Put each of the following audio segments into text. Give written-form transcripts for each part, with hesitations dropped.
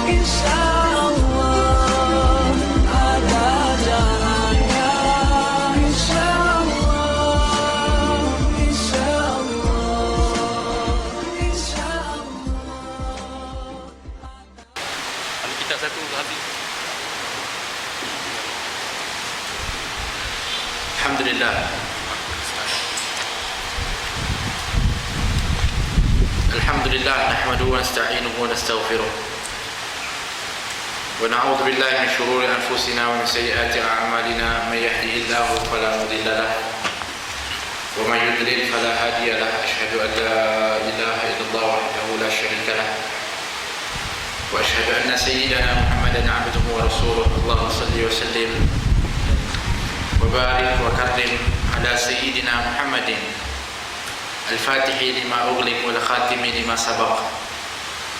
insyaallah ada jalannya, insyaallah, insyaallah, insyaallah. Kita satu habis. Alhamdulillah. Alhamdulillah nahmaduhu wa nasta'inuhu wa nastaghfiruh. Wa na'udzu billahi min shururi anfusina wa min sayyiati a'malina. May yahdihillahu fala mudilla lahu wa may yudlil fala hadiya lahu. Asyhadu an la ilaha illallah wahdahu la syarika lahu wa asyhadu anna sayyidana Muhammadan 'abduhu wa rasuluh. Allahumma shalli wa sallim wa barik wa karrim ala sayyidina Muhammadin al-fatihi lima ughliq wal khatimi lima sabaq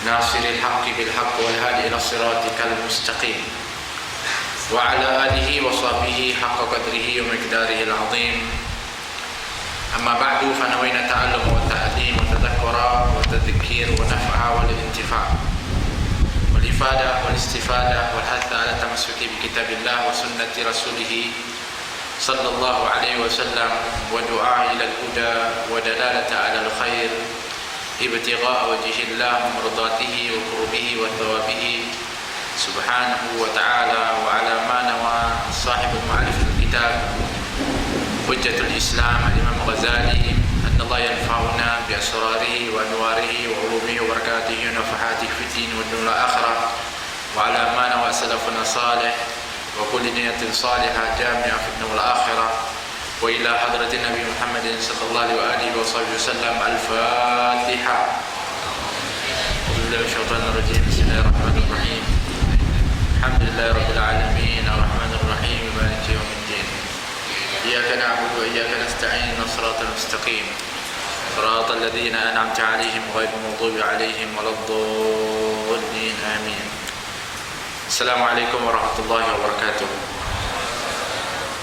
nasiril haqqi bil haqq wal hadi ila siratikal mustaqim wa ala alihi wa sahbihi haqqa qadrihi wa miqdarihi al-'azim. Amma ba'du, fa nawayna ta'allum wa ta'lim wa tadhakkura wa tadhkir wa naf'a wal intifa' wal ifada wal istifada wal hatha ala tamassuki bi kitabillah wa sunnati rasulih sallallahu alaihi wasallam wa du'a ila al-huda wa dalalata ala al-khair ibtigha'a wajhillah mardatihi wa qurbihi wa thawabihi subhanahu wa ta'ala wa ala ma nawa sahibul ma'rifat al-kitab hujjatul islam al-imam Ghazali anna Allah yanfa'una bi asrarihi wa anwarihi wa ulumihi wa barakatihi wa nafahatihi fi din wa dunya akhirah wa ala ma nawa salafuna salih wa kulli niyatin salihah jami'ah fi dunya wal akhirah wa ila hadratin Nabi Muhammadin sallallahu alaihi wa sallam. Al-Fatiha. Billahi syaitanir rajim. Bismillahirrahmanirrahim. Alhamdulillahi rabbil alamin arrahmanir rahim maliki yaumiddin. Iyyaka na'budu wa iyyaka nasta'in shiratal mustaqim shiratal ladzina an'amta 'alaihim ghairil maghdubi 'alaihim waladdallin. Amin. Assalamualaikum warahmatullahi wabarakatuh.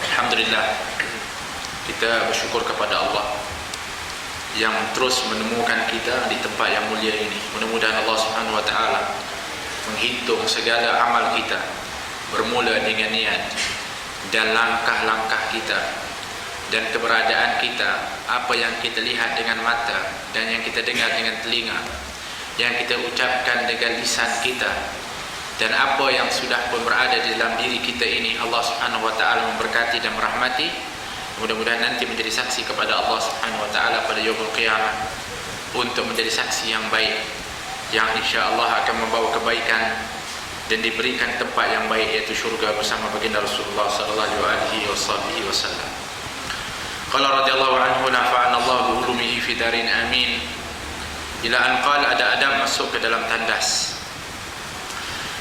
Alhamdulillah, kita bersyukur kepada Allah yang terus menemukan kita di tempat yang mulia ini. Mudah-mudahan Allah Subhanahu wa taala menghitung segala amal kita bermula dengan niat dan langkah-langkah kita dan keberadaan kita, apa yang kita lihat dengan mata dan yang kita dengar dengan telinga, yang kita ucapkan dengan lisan kita, dan apa yang sudah pun berada di dalam diri kita ini. Allah Subhanahu wa taala memberkati dan merahmati. Mudah-mudahan nanti menjadi saksi kepada Allah Subhanahu wa taala pada yaumul qiyamah, untuk menjadi saksi yang baik, yang insya-Allah akan membawa kebaikan dan diberikan tempat yang baik, yaitu syurga bersama baginda Rasulullah sallallahu alaihi wasallam. Qala radhiyallahu anhu nafa'ana Allah bi ulumihi fi darin amin. Ila an qala ada Adam masuk ke dalam tandas.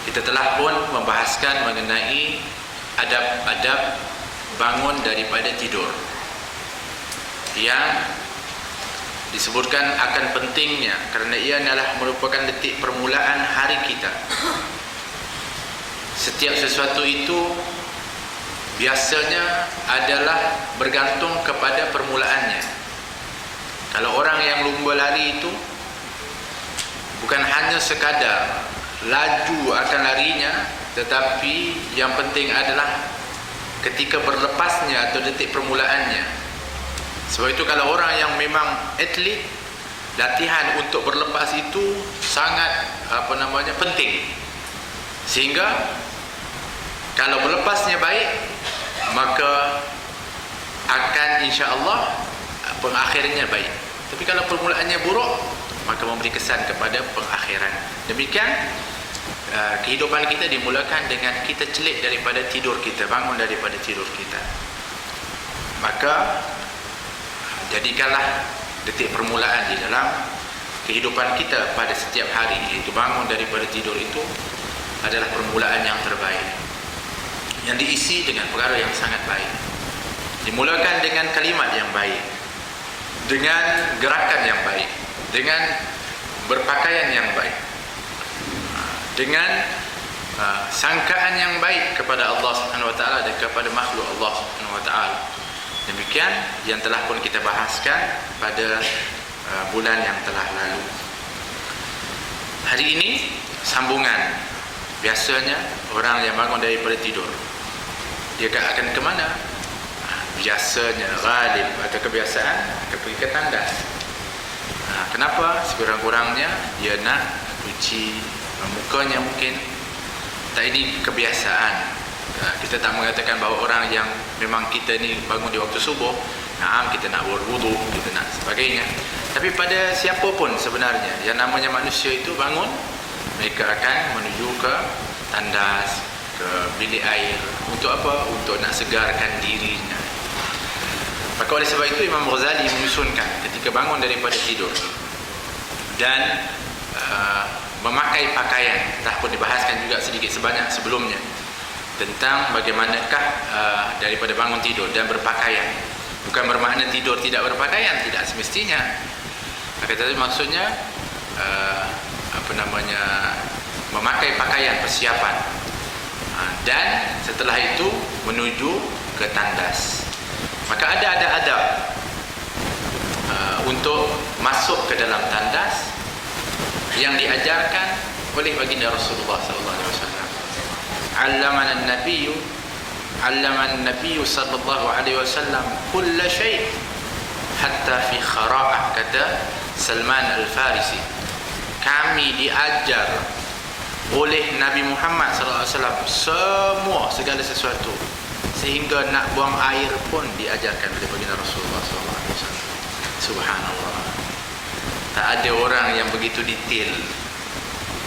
Kita telah pun membahaskan mengenai adab-adab bangun daripada tidur, yang disebutkan akan pentingnya kerana ia adalah merupakan detik permulaan hari kita. Setiap sesuatu itu biasanya adalah bergantung kepada permulaannya. Kalau orang yang lumba lari itu bukan hanya sekadar laju akan larinya, tetapi yang penting adalah ketika berlepasnya atau detik permulaannya. Sebab itu kalau orang yang memang atlet, latihan untuk berlepas itu sangat penting. Sehingga kalau berlepasnya baik, maka akan insya-Allah pengakhirannya baik. Tapi kalau permulaannya buruk, maka memberi kesan kepada pengakhiran. Demikian kehidupan kita dimulakan dengan kita celik daripada tidur kita, bangun daripada tidur kita. Maka jadikanlah detik permulaan di dalam kehidupan kita pada setiap hari, iaitu bangun daripada tidur itu adalah permulaan yang terbaik, yang diisi dengan perkara yang sangat baik. Dimulakan dengan kalimat yang baik, dengan gerakan yang baik, dengan berpakaian yang baik, dengan sangkaan yang baik kepada Allah Subhanahu wa taala dan kepada makhluk Allah Subhanahu wa taala. Demikian yang telah pun kita bahaskan pada bulan yang telah lalu. Hari ini sambungan Biasanya orang yang bangun daripada tidur, dia akan ke mana? Biasanya, ghalib atau kebiasaan akan pergi ke tandas. Kenapa? Sekurang-kurangnya dia nak cuci mukanya mungkin. Tak, ini kebiasaan. Kita tak mengatakan bahawa orang yang memang kita ni bangun di waktu subuh, kita nak berwudu, kita nak sebagainya. Tapi pada siapa pun sebenarnya yang namanya manusia itu bangun, mereka akan menuju ke tandas, ke bilik air. Untuk apa? Untuk nak segarkan dirinya. Maka oleh sebab itu Imam Ghazali menyusunkan ketika bangun daripada tidur dan memakai pakaian, dah pun dibahaskan juga sedikit sebanyak sebelumnya tentang bagaimanakah daripada bangun tidur dan berpakaian. Bukan bermakna tidur tidak berpakaian, tidak semestinya. Tetapi maksudnya memakai pakaian persiapan, dan setelah itu menuju ke tandas. Maka ada adab untuk masuk ke dalam tandas yang diajarkan oleh baginda Rasulullah sallallahu alaihi wasallam. Allaman Nabi sallallahu alaihi wasallam kull shay hatta fi khara'ah, kata Salman Al-Farisi. Kami diajar oleh Nabi Muhammad sallallahu alaihi wasallam semua, segala sesuatu, sehingga nak buang air pun diajarkan oleh baginda Rasulullah sallallahu alaihi wasallam. Subhanallah. Tak ada orang yang begitu detail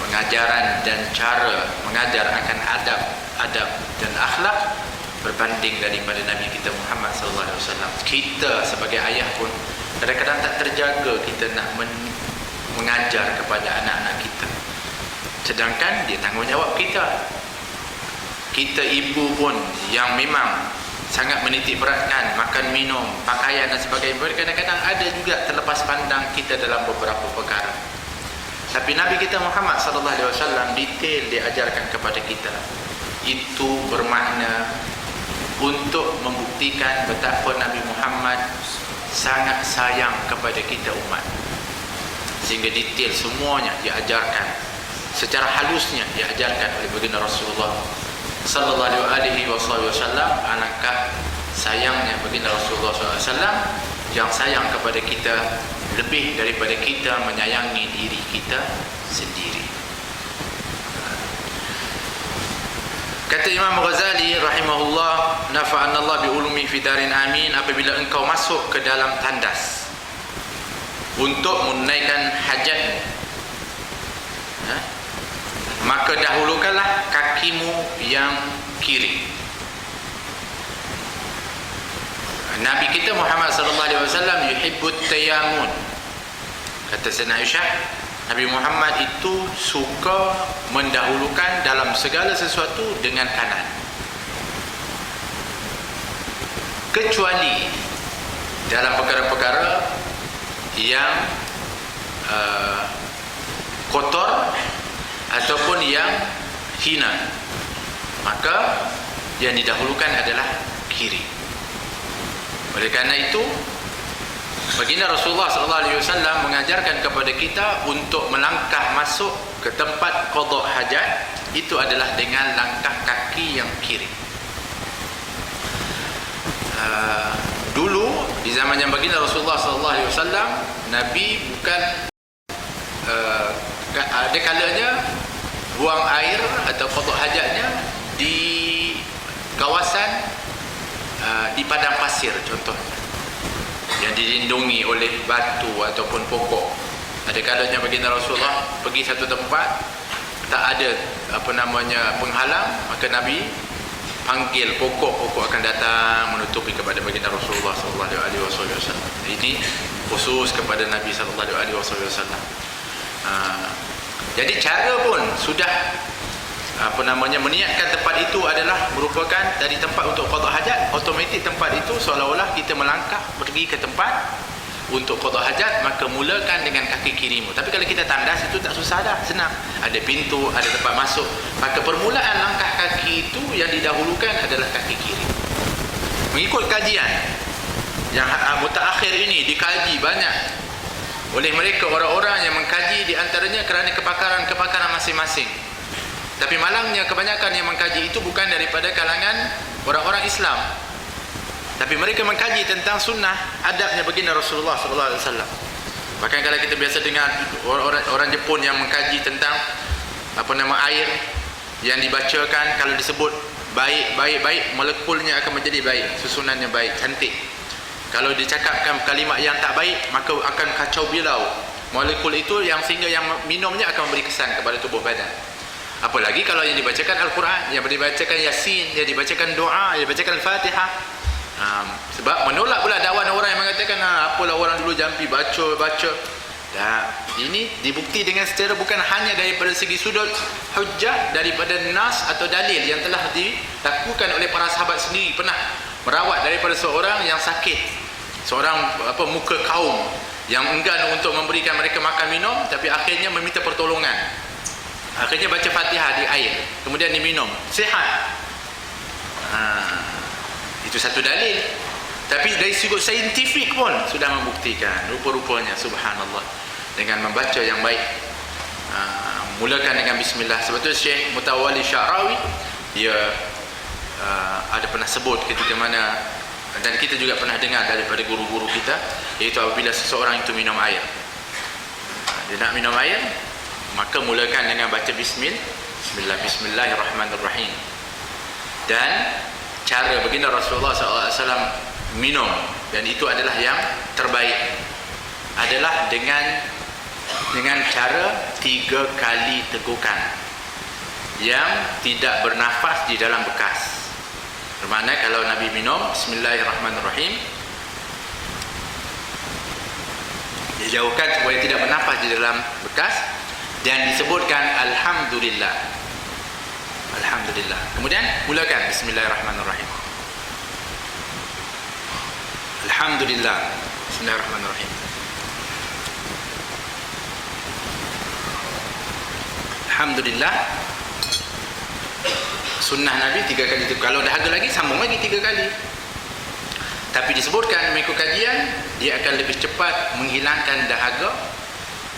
pengajaran dan cara mengajar akan adab dan akhlak berbanding daripada Nabi kita Muhammad sallallahu alaihi wasallam. Kita sebagai ayah pun kadang-kadang tak terjaga kita nak mengajar kepada anak-anak kita, sedangkan dia tanggungjawab kita. Kita ibu pun yang memang sangat menitik beratkan makan, minum, pakaian dan sebagainya, kadang-kadang ada juga terlepas pandang kita dalam beberapa perkara. Tapi Nabi kita Muhammad sallallahu alaihi wasallam detail diajarkan kepada kita. Itu bermakna untuk membuktikan betapa Nabi Muhammad sangat sayang kepada kita umat, sehingga detail semuanya diajarkan, secara halusnya diajarkan oleh baginda Rasulullah sallallahu alaihi wasallam. Alangkah sayangnya baginda Rasulullah sallallahu alaihi wasallam yang sayang kepada kita lebih daripada kita menyayangi diri kita sendiri. Kata Imam Ghazali rahimahullah, nafa'anallah bi ulumi fi darin amin. Apabila engkau masuk ke dalam tandas untuk menunaikan hajat, maka dahulukanlah kakimu yang kiri. Nabi kita Muhammad sallallahu alaihi wasallam yuhibbut tayamun. Kata Sayyidina Aisyah, Nabi Muhammad itu suka mendahulukan dalam segala sesuatu dengan kanan, kecuali dalam perkara-perkara yang kotor ataupun yang hina, maka yang didahulukan adalah kiri. Oleh kerana itu, baginda Rasulullah SAW mengajarkan kepada kita untuk melangkah masuk ke tempat qada hajat, itu adalah dengan langkah kaki yang kiri. Dulu di zamannya baginda Rasulullah SAW, Nabi bukan ada kalanya buang air atau qada hajatnya di kawasan di padang pasir contohnya, yang dilindungi oleh batu ataupun pokok. Ada kalanya baginda Rasulullah pergi satu tempat tak ada penghalang, maka Nabi panggil pokok-pokok akan datang menutupi kepada baginda Rasulullah sallallahu alaihi wasallam. Ini khusus kepada Nabi sallallahu alaihi wasallam. Jadi cara pun sudah meniatkan tempat itu adalah merupakan dari tempat untuk qada hajat, automatik tempat itu seolah-olah kita melangkah pergi ke tempat untuk qada hajat, maka mulakan dengan kaki kirimu. Tapi kalau kita tandas itu tak susah dah, senang. Ada pintu, ada tempat masuk. Maka permulaan langkah kaki itu yang didahulukan adalah kaki kiri. Mengikut kajian yang mutaakhir ini dikaji banyak oleh mereka orang-orang yang mengkaji, di antaranya kerana kepakaran masing-masing. Tapi malangnya kebanyakan yang mengkaji itu bukan daripada kalangan orang-orang Islam, tapi mereka mengkaji tentang sunnah adabnya baginda Rasulullah sallallahu alaihi wasallam. Bahkan kalau kita biasa dengar orang Jepun yang mengkaji tentang air yang dibacakan, kalau disebut baik, molekulnya akan menjadi baik, susunannya baik, cantik. Kalau dicakapkan kalimat yang tak baik, maka akan kacau bilau molekul itu, yang sehingga yang minumnya akan memberi kesan kepada tubuh badan. Apalagi kalau yang dibacakan Al-Quran, yang dibacakan Yasin, yang dibacakan doa, yang dibacakan Fatihah. Sebab menolak pula dakwaan orang yang mengatakan apalah orang dulu jampi baca. Ini dibukti dengan secara bukan hanya daripada segi sudut hujjah, daripada nas atau dalil yang telah dilakukan oleh para sahabat sendiri. Pernah merawat daripada seorang yang sakit, seorang muka kaum yang enggan untuk memberikan mereka makan minum, tapi akhirnya meminta pertolongan. Akhirnya baca Fatihah di air, kemudian diminum, sihat. Itu satu dalil. Tapi dari sudut saintifik pun sudah membuktikan rupa-rupanya, subhanallah, dengan membaca yang baik. Mulakan dengan bismillah. Sebab tu Syekh Mutawalli Sya'rawi dia ada pernah sebut ketika mana, dan kita juga pernah dengar daripada guru-guru kita, iaitu apabila seseorang itu minum air, dia nak minum air, maka mulakan dengan baca Bismillahirrahmanirrahim. Dan cara baginda Rasulullah SAW minum, dan itu adalah yang terbaik, adalah dengan cara 3 kali tegukan yang tidak bernafas di dalam bekas. Bermakna kalau Nabi minum Bismillahirrahmanirrahim, dia jauhkan supaya tidak bernafas di dalam bekas, dan disebutkan Alhamdulillah. Alhamdulillah. Kemudian mulakan Bismillahirrahmanirrahim. Alhamdulillah. Bismillahirrahmanirrahim. Alhamdulillah. Sunnah Nabi 3 kali itu. Kalau dahaga lagi, sambung lagi 3 kali. Tapi disebutkan mengikut kajian, dia akan lebih cepat menghilangkan dahaga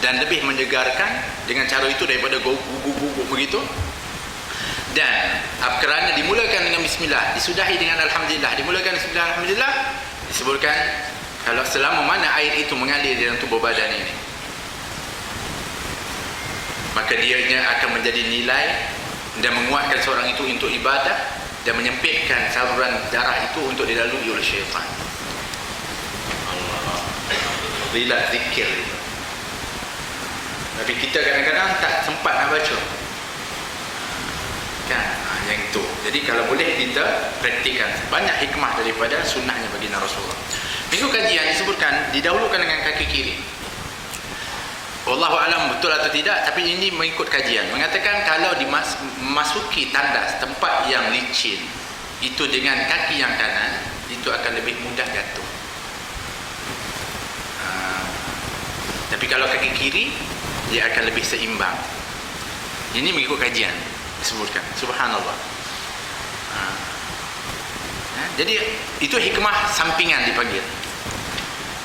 dan lebih menyegarkan dengan cara itu daripada guguk begitu. Dan kerana dimulakan dengan bismillah, disudahi dengan alhamdulillah, dimulakan bismillah, alhamdulillah, disebutkan kalau selama mana air itu mengalir dalam tubuh badan ini, maka dianya akan menjadi nilai dan menguatkan seorang itu untuk ibadah, dan menyempitkan saluran darah itu untuk dilalui oleh syaitan. Allah, bila zikir itu. Tapi kita kadang-kadang tak sempat nak baca kan, yang itu. Jadi kalau boleh kita praktikan. Banyak hikmah daripada sunnahnya baginda Rasulullah. Minggu kajian disebutkan didahulukan dengan kaki kiri. Wallahu alam betul atau tidak, tapi ini mengikut kajian. Mengatakan kalau dimasuki tandas tempat yang licin itu dengan kaki yang kanan, itu akan lebih mudah jatuh. Tapi kalau kaki kiri, dia akan lebih seimbang. Ini mengikut kajian disebutkan. Subhanallah. Jadi itu hikmah sampingan dipanggil.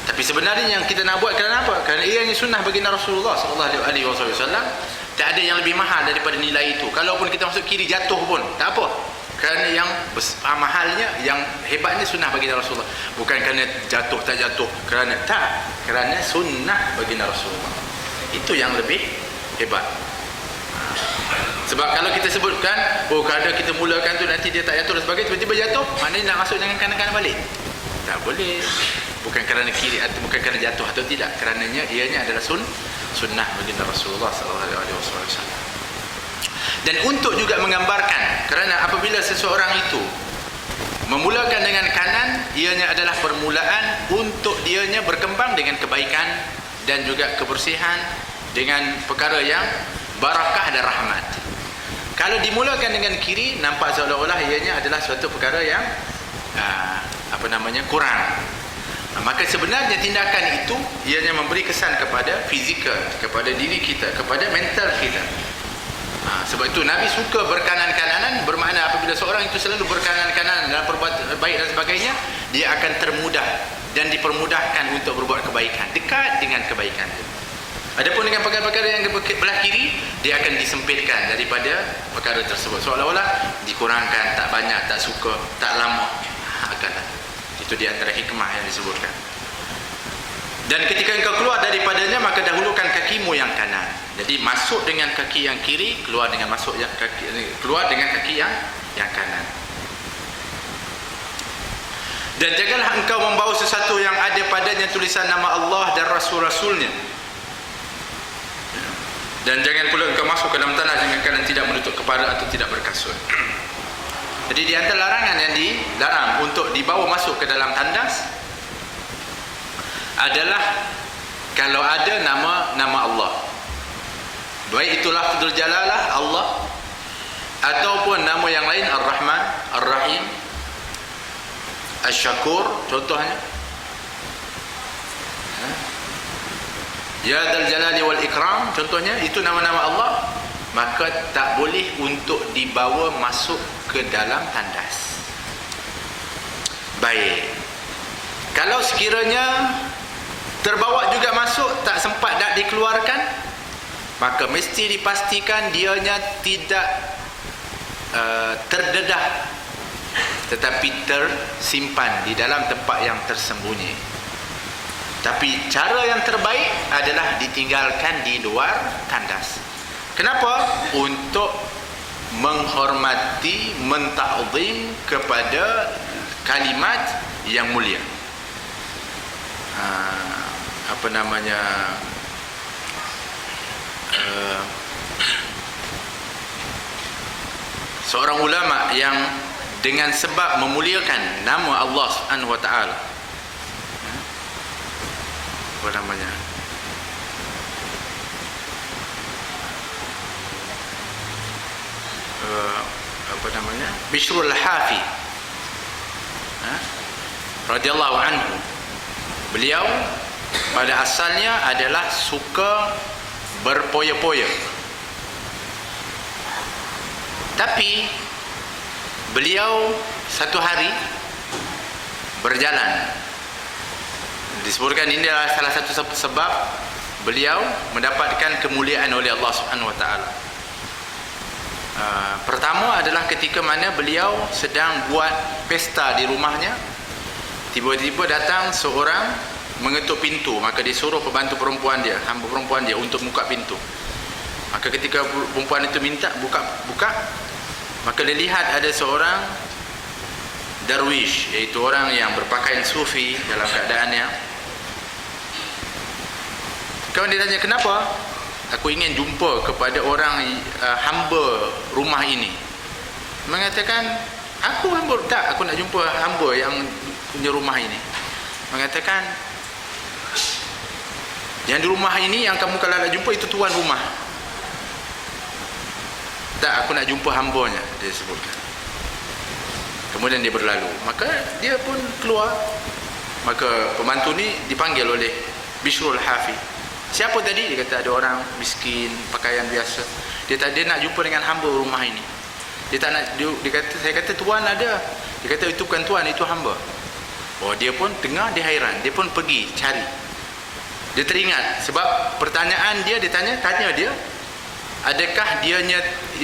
Tapi sebenarnya yang kita nak buat kerana apa? Kerana ianya sunnah baginda Rasulullah sallallahu alaihi wasallam. Tak ada yang lebih mahal daripada nilai itu. Kalaupun kita masuk kiri jatuh pun tak apa. Kerana yang mahalnya, yang hebatnya sunnah baginda Rasulullah. Bukan kerana jatuh tak jatuh, kerana sunnah baginda Rasulullah. Itu yang lebih hebat. Sebab kalau kita sebutkan, kadang kita mulakan tu nanti dia tak jatuh dan sebagainya, tiba-tiba jatuh, maknanya nak masuk dengan kanan-kanan balik. Tak boleh. Bukan kerana kiri atau bukan kerana jatuh atau tidak, kerananya ianya adalah sunnah baginda Rasulullah sallallahu alaihi wasallam. Dan untuk juga menggambarkan, kerana apabila seseorang itu memulakan dengan kanan, ianya adalah permulaan untuk dianya berkembang dengan kebaikan dan juga kebersihan, dengan perkara yang barakah dan rahmat. Kalau dimulakan dengan kiri, nampak seolah-olah ianya adalah suatu perkara yang kurang. Maka sebenarnya tindakan itu ianya memberi kesan kepada fizikal, kepada diri kita, kepada mental kita. Sebab itu Nabi suka berkanan-kananan, bermakna apabila seorang itu selalu berkanan-kanan dalam perbuatan baik dan sebagainya, dia akan termudah dan dipermudahkan untuk berbuat kebaikan, dekat dengan kebaikan itu. Adapun dengan perkara-perkara yang belah kiri, dia akan disempitkan daripada perkara tersebut, seolah-olah dikurangkan, tak banyak, tak suka, tak lama akan. Itu di antara hikmah yang disebutkan. Dan ketika engkau keluar daripadanya, maka dahulukan kakimu yang kanan. Jadi masuk dengan kaki yang kiri, keluar dengan kaki yang kanan. Dan janganlah engkau membawa sesuatu yang ada padanya tulisan nama Allah dan Rasul-Rasulnya. Dan jangan pula engkau masuk ke dalam tanah dengan keadaan tidak menutup kepala atau tidak berkasut. Jadi di antara larangan yang dilarang untuk dibawa masuk ke dalam tandas adalah kalau ada nama Allah, baik itu lafzul jalalah Allah ataupun nama yang lain, Ar-Rahman, Ar-Rahim, Asy-Syakur contohnya, Ya Dzal Jalali wal Ikram contohnya, itu nama-nama Allah, maka tak boleh untuk dibawa masuk ke dalam tandas. Baik, kalau sekiranya terbawa juga masuk, tak sempat nak dikeluarkan, maka mesti dipastikan dianya tidak terdedah, tetapi tersimpan di dalam tempat yang tersembunyi. Tapi cara yang terbaik adalah ditinggalkan di luar tandas. Kenapa? Untuk menghormati, mentakzim kepada kalimat yang mulia. Seorang ulama yang dengan sebab memuliakan nama Allah Subhanahu wa taala, Bishrul Hafi radhiyallahu anhu, beliau pada asalnya adalah suka berpoya-poya, tapi beliau satu hari berjalan, disebutkan ini adalah salah satu sebab beliau mendapatkan kemuliaan oleh Allah Subhanahu wa taala. Pertama adalah ketika mana beliau sedang buat pesta di rumahnya, tiba-tiba datang seorang mengetuk pintu, maka disuruh pembantu perempuan dia, hamba perempuan dia untuk buka pintu. Maka ketika perempuan itu minta buka, maka dia lihat ada seorang darwish, iaitu orang yang berpakaian sufi dalam keadaannya. Kawan dia tanya, kenapa? Aku ingin jumpa kepada orang hamba rumah ini. Mengatakan, aku hamba, tak, aku nak jumpa hamba yang punya rumah ini. Mengatakan, yang di rumah ini yang kamu kalau nak jumpa itu tuan rumah. Tak, aku nak jumpa hambanya, dia sebutkan. Kemudian dia berlalu, maka dia pun keluar. Maka pembantu ni dipanggil oleh Bishrul Hafi. Siapa tadi? Dia kata ada orang miskin, pakaian biasa. Dia nak jumpa dengan hamba rumah ini. Dia tak nak, dia kata, saya kata tuan ada. Dia kata itu bukan tuan, itu hamba. Oh, dia pun dengar, dia hairan, dia pun pergi cari. Dia teringat sebab pertanyaan dia tanya dia, adakah dia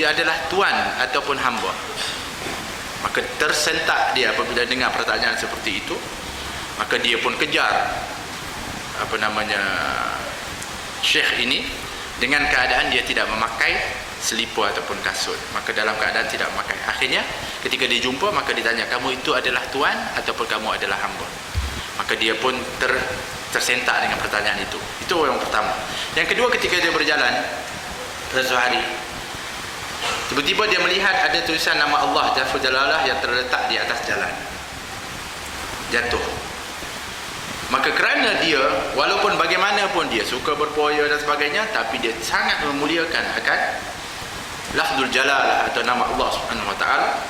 adalah tuan ataupun hamba? Maka tersentak dia apabila dengar pertanyaan seperti itu. Maka dia pun kejar Syekh ini dengan keadaan dia tidak memakai selipar ataupun kasut. Maka dalam keadaan tidak memakai. Akhirnya ketika dia jumpa, maka ditanya, kamu itu adalah tuan ataupun kamu adalah hamba? Maka dia pun tersentak dengan pertanyaan itu. Itu yang pertama. Yang kedua, ketika dia berjalan satu hari, tiba-tiba dia melihat ada tulisan nama Allah Jafar Jalalah yang terletak di atas jalan, jatuh. Maka kerana dia, walaupun bagaimanapun dia suka berpoya dan sebagainya, tapi dia sangat memuliakan akan lafzul jalalah atau nama Allah Subhanahu wa taala,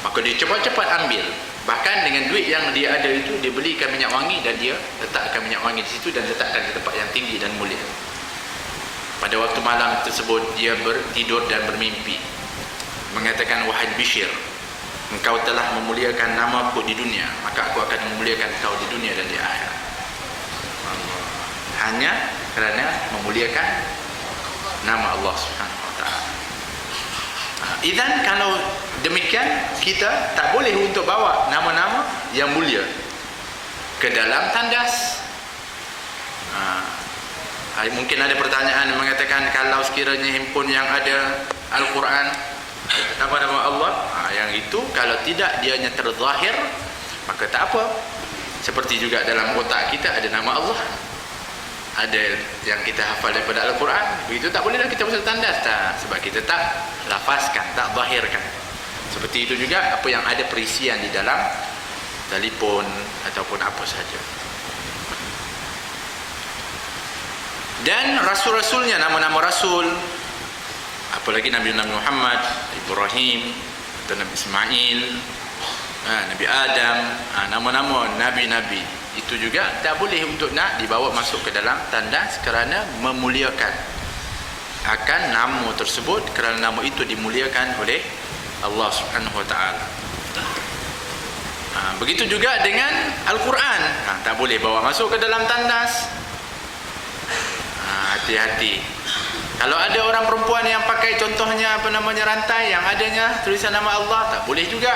maka dia cepat-cepat ambil. Bahkan dengan duit yang dia ada itu, dia belikan minyak wangi dan dia letakkan minyak wangi di situ dan letakkan di tempat yang tinggi dan mulia. Pada waktu malam tersebut, dia tidur dan bermimpi, mengatakan, wahai Bishr, engkau telah memuliakan namaku di dunia, maka aku akan memuliakan kau di dunia dan di akhirat. Hanya kerana memuliakan nama Allah Subhanahu wa taala. Idzan kalau demikian, kita tak boleh untuk bawa nama-nama yang mulia ke dalam tandas. Mungkin ada pertanyaan yang mengatakan, kalau sekiranya handphone yang ada Al-Quran nama-nama Allah, yang itu kalau tidak dianya terzahir, maka tak apa. Seperti juga dalam otak kita ada nama Allah, ada yang kita hafal daripada Al-Quran, begitu tak bolehlah kita masuk tandas, tak, sebab kita tak lafazkan, tak zahirkan. Seperti itu juga apa yang ada perisian di dalam telefon ataupun apa saja. Dan rasul-rasulnya, nama-nama rasul, apalagi Nabi Muhammad, Ibrahim, atau Nabi Ismail, Nabi Adam, nama-nama nabi-nabi itu juga tak boleh untuk nak dibawa masuk ke dalam tandas kerana memuliakan akan nama tersebut, kerana nama itu dimuliakan oleh Allah Subhanahu wa taala. Begitu juga dengan Al-Quran, tak boleh bawa masuk ke dalam tandas. Hati-hati. Kalau ada orang perempuan yang pakai contohnya rantai yang adanya tulisan nama Allah, tak boleh juga.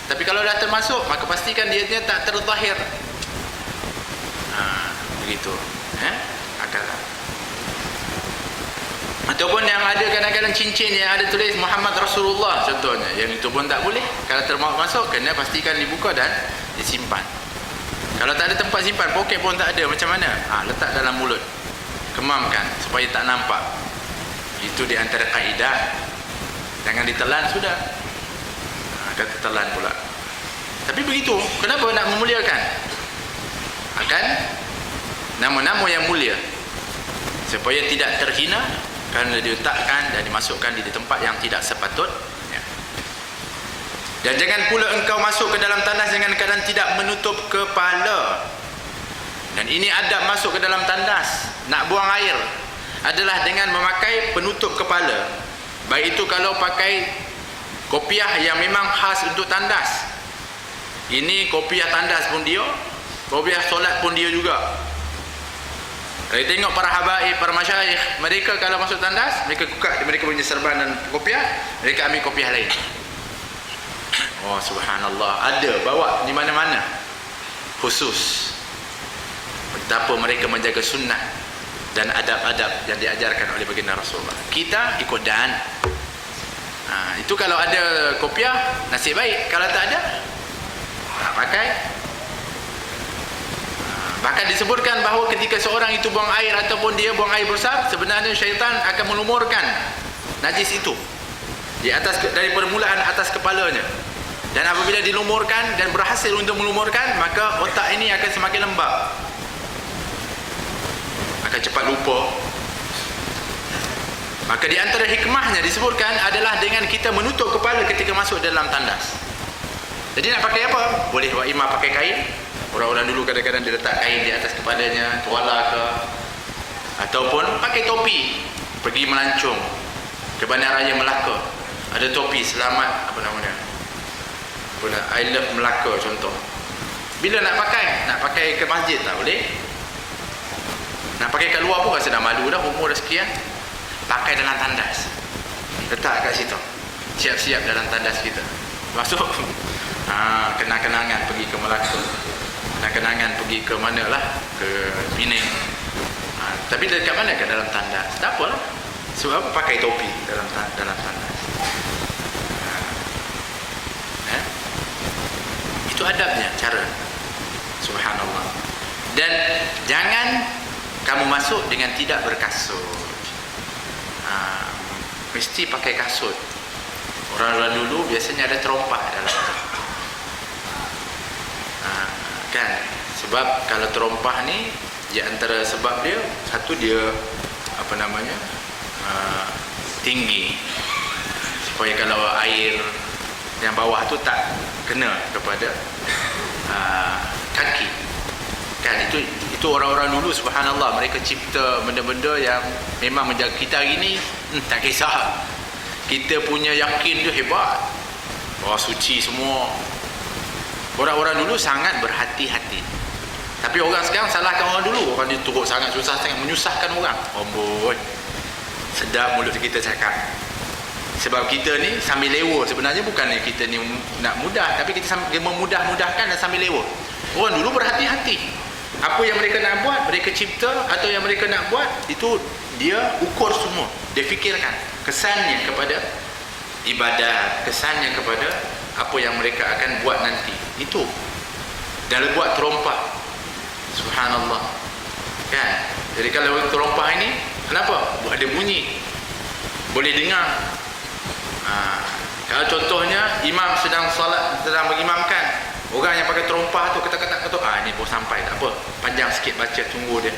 Tapi kalau dah termasuk, maka pastikan dia tak terzahir. Begitu. Ataupun yang ada kadang-kadang cincin yang ada tulis Muhammad Rasulullah contohnya, yang itu pun tak boleh. Kalau termasuk, kena pastikan dibuka dan disimpan. Kalau tak ada tempat simpan, poket pun tak ada, macam mana? Letak dalam mulut, kemamkan supaya tak nampak. Itu di antara kaedah. Jangan ditelan sudah. Kata telan pula. Tapi begitu, kenapa nak memuliakan? Akan nama-nama yang mulia, supaya tidak terhina kerana diletakkan dan dimasukkan di tempat yang tidak sepatutnya. Dan jangan pula engkau masuk ke dalam tandas dengan keadaan tidak menutup kepala. Dan ini adab masuk ke dalam tandas. Nak buang air adalah dengan memakai penutup kepala. Baik itu kalau pakai kopiah yang memang khas untuk tandas. Ini kopiah tandas pun dia, kopiah solat pun dia juga. Kalau tengok para habaib, para masyayikh, mereka kalau masuk tandas, mereka buka mereka punya serban dan kopiah, mereka ambil kopiah lain. Oh subhanallah, ada bawa di mana-mana. Khusus betapa mereka menjaga sunnah dan adab-adab yang diajarkan oleh baginda Rasulullah. Kita ikut dan itu kalau ada kopiah, nasib baik. Kalau tak ada, pakai. Bahkan disebutkan bahawa ketika seorang itu buang air ataupun dia buang air besar, sebenarnya syaitan akan melumurkan najis itu di atas, dari permulaan atas kepalanya. Dan apabila dilumurkan dan berhasil untuk melumurkan, maka otak ini akan semakin lembab, akan cepat lupa. Maka di antara hikmahnya disebutkan adalah dengan kita menutup kepala ketika masuk dalam tandas. Jadi nak pakai apa? Boleh buat imam pakai kain. Orang-orang dulu kadang-kadang dia letak kain di atas kepalanya, tuala ke, ataupun pakai topi pergi melancong ke Bandaraya Melaka. Ada topi selamat I love Melaka contoh. Bila nak pakai ke masjid tak boleh. Nak pakai kat luar pun rasa dah malu dah, umur dah sekian. Pakai dalam tandas, letak kat situ, siap-siap dalam tandas kita masuk. Kenang-kenangan pergi ke Melaka, kenang-kenangan pergi ke manalah, ke Penang. Tapi dekat mana ke dalam tandas? Tak apalah, sebab pakai topi dalam tandas. Itu adabnya, cara. Subhanallah. Dan jangan kamu masuk dengan tidak berkasut. Mesti pakai kasut. Orang-orang dulu biasanya ada terompah dalam tu. Kan? Sebab kalau terompah ni, di antara sebab dia, satu dia tinggi, supaya kalau air yang bawah tu tak kena kepada kaki. Kan itu orang-orang dulu subhanallah, mereka cipta benda-benda yang memang menjaga kita hari ni. Tak kisah, kita punya yakin dia hebat, suci semua. Orang-orang dulu sangat berhati-hati. Tapi orang sekarang salahkan orang dulu. Orang dia teruk sangat, susah sangat, menyusahkan orang. Amboi, sedap mulut kita cakap. Sebab kita ni sambil lewa. Sebenarnya bukan kita ni nak mudah, tapi kita memudah-mudahkan dan sambil lewa. Orang dulu berhati-hati. Apa yang mereka nak buat, mereka cipta. Atau yang mereka nak buat, itu dia ukur semua. Dia fikirkan kesannya kepada ibadat, kesannya kepada apa yang mereka akan buat nanti. Itu. Dan buat terompah. Subhanallah. Kan? Jadi kalau terompah ini, kenapa? Ada bunyi. Boleh dengar. Kalau contohnya imam sedang solat, sedang mengimamkan, orang yang pakai terompah tu ketak-ketak ini baru sampai, tak apa, panjang sikit baca, tunggu dia.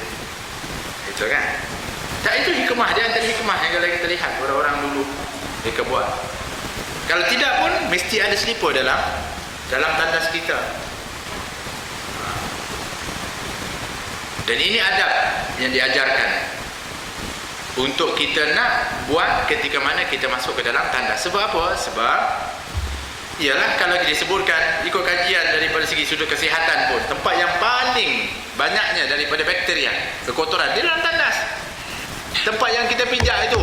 Itu kan? Tak, itu hikmah. Dia antara hikmah yang kalau kita lihat orang-orang dulu mereka buat. Kalau tidak pun mesti ada selipar dalam tandas kita. Dan ini adab yang diajarkan untuk kita nak buat ketika mana kita masuk ke dalam tandas. Sebab apa? Sebab ialah kalau disebutkan ikut kajian daripada segi sudut kesihatan pun, tempat yang paling banyaknya daripada bakteria, kekotoran, di dalam tandas. Tempat yang kita pijak itu.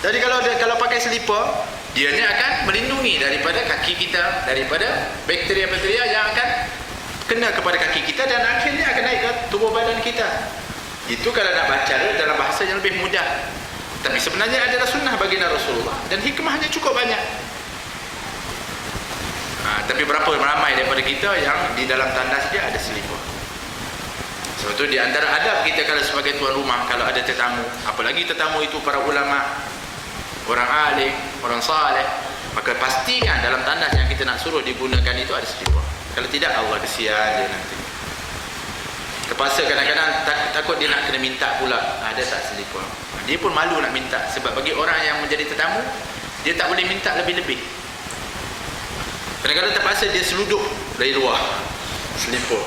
Jadi kalau pakai selipar, dianya akan melindungi daripada kaki kita, daripada bakteria-bakteria yang akan kena kepada kaki kita dan akhirnya akan naik ke tubuh badan kita. Itu kalau nak baca dalam bahasa yang lebih mudah. Tapi sebenarnya adalah sunnah baginda Rasulullah dan hikmahnya cukup banyak. Tapi berapa ramai daripada kita yang di dalam tandas dia ada selipar. Sebab itu di antara adab kita kalau sebagai tuan rumah, kalau ada tetamu, apalagi tetamu itu para ulama, orang alim, orang saleh, maka pastikan dalam tandas yang kita nak suruh digunakan itu ada selipar. Kalau tidak, Allah kesian dia nanti. Terpaksa kadang-kadang takut dia nak kena minta pula, ada tak selipar. Dia pun malu nak minta. Sebab bagi orang yang menjadi tetamu, dia tak boleh minta lebih-lebih. Kadang-kadang terpaksa dia seluduk dari luar selipar.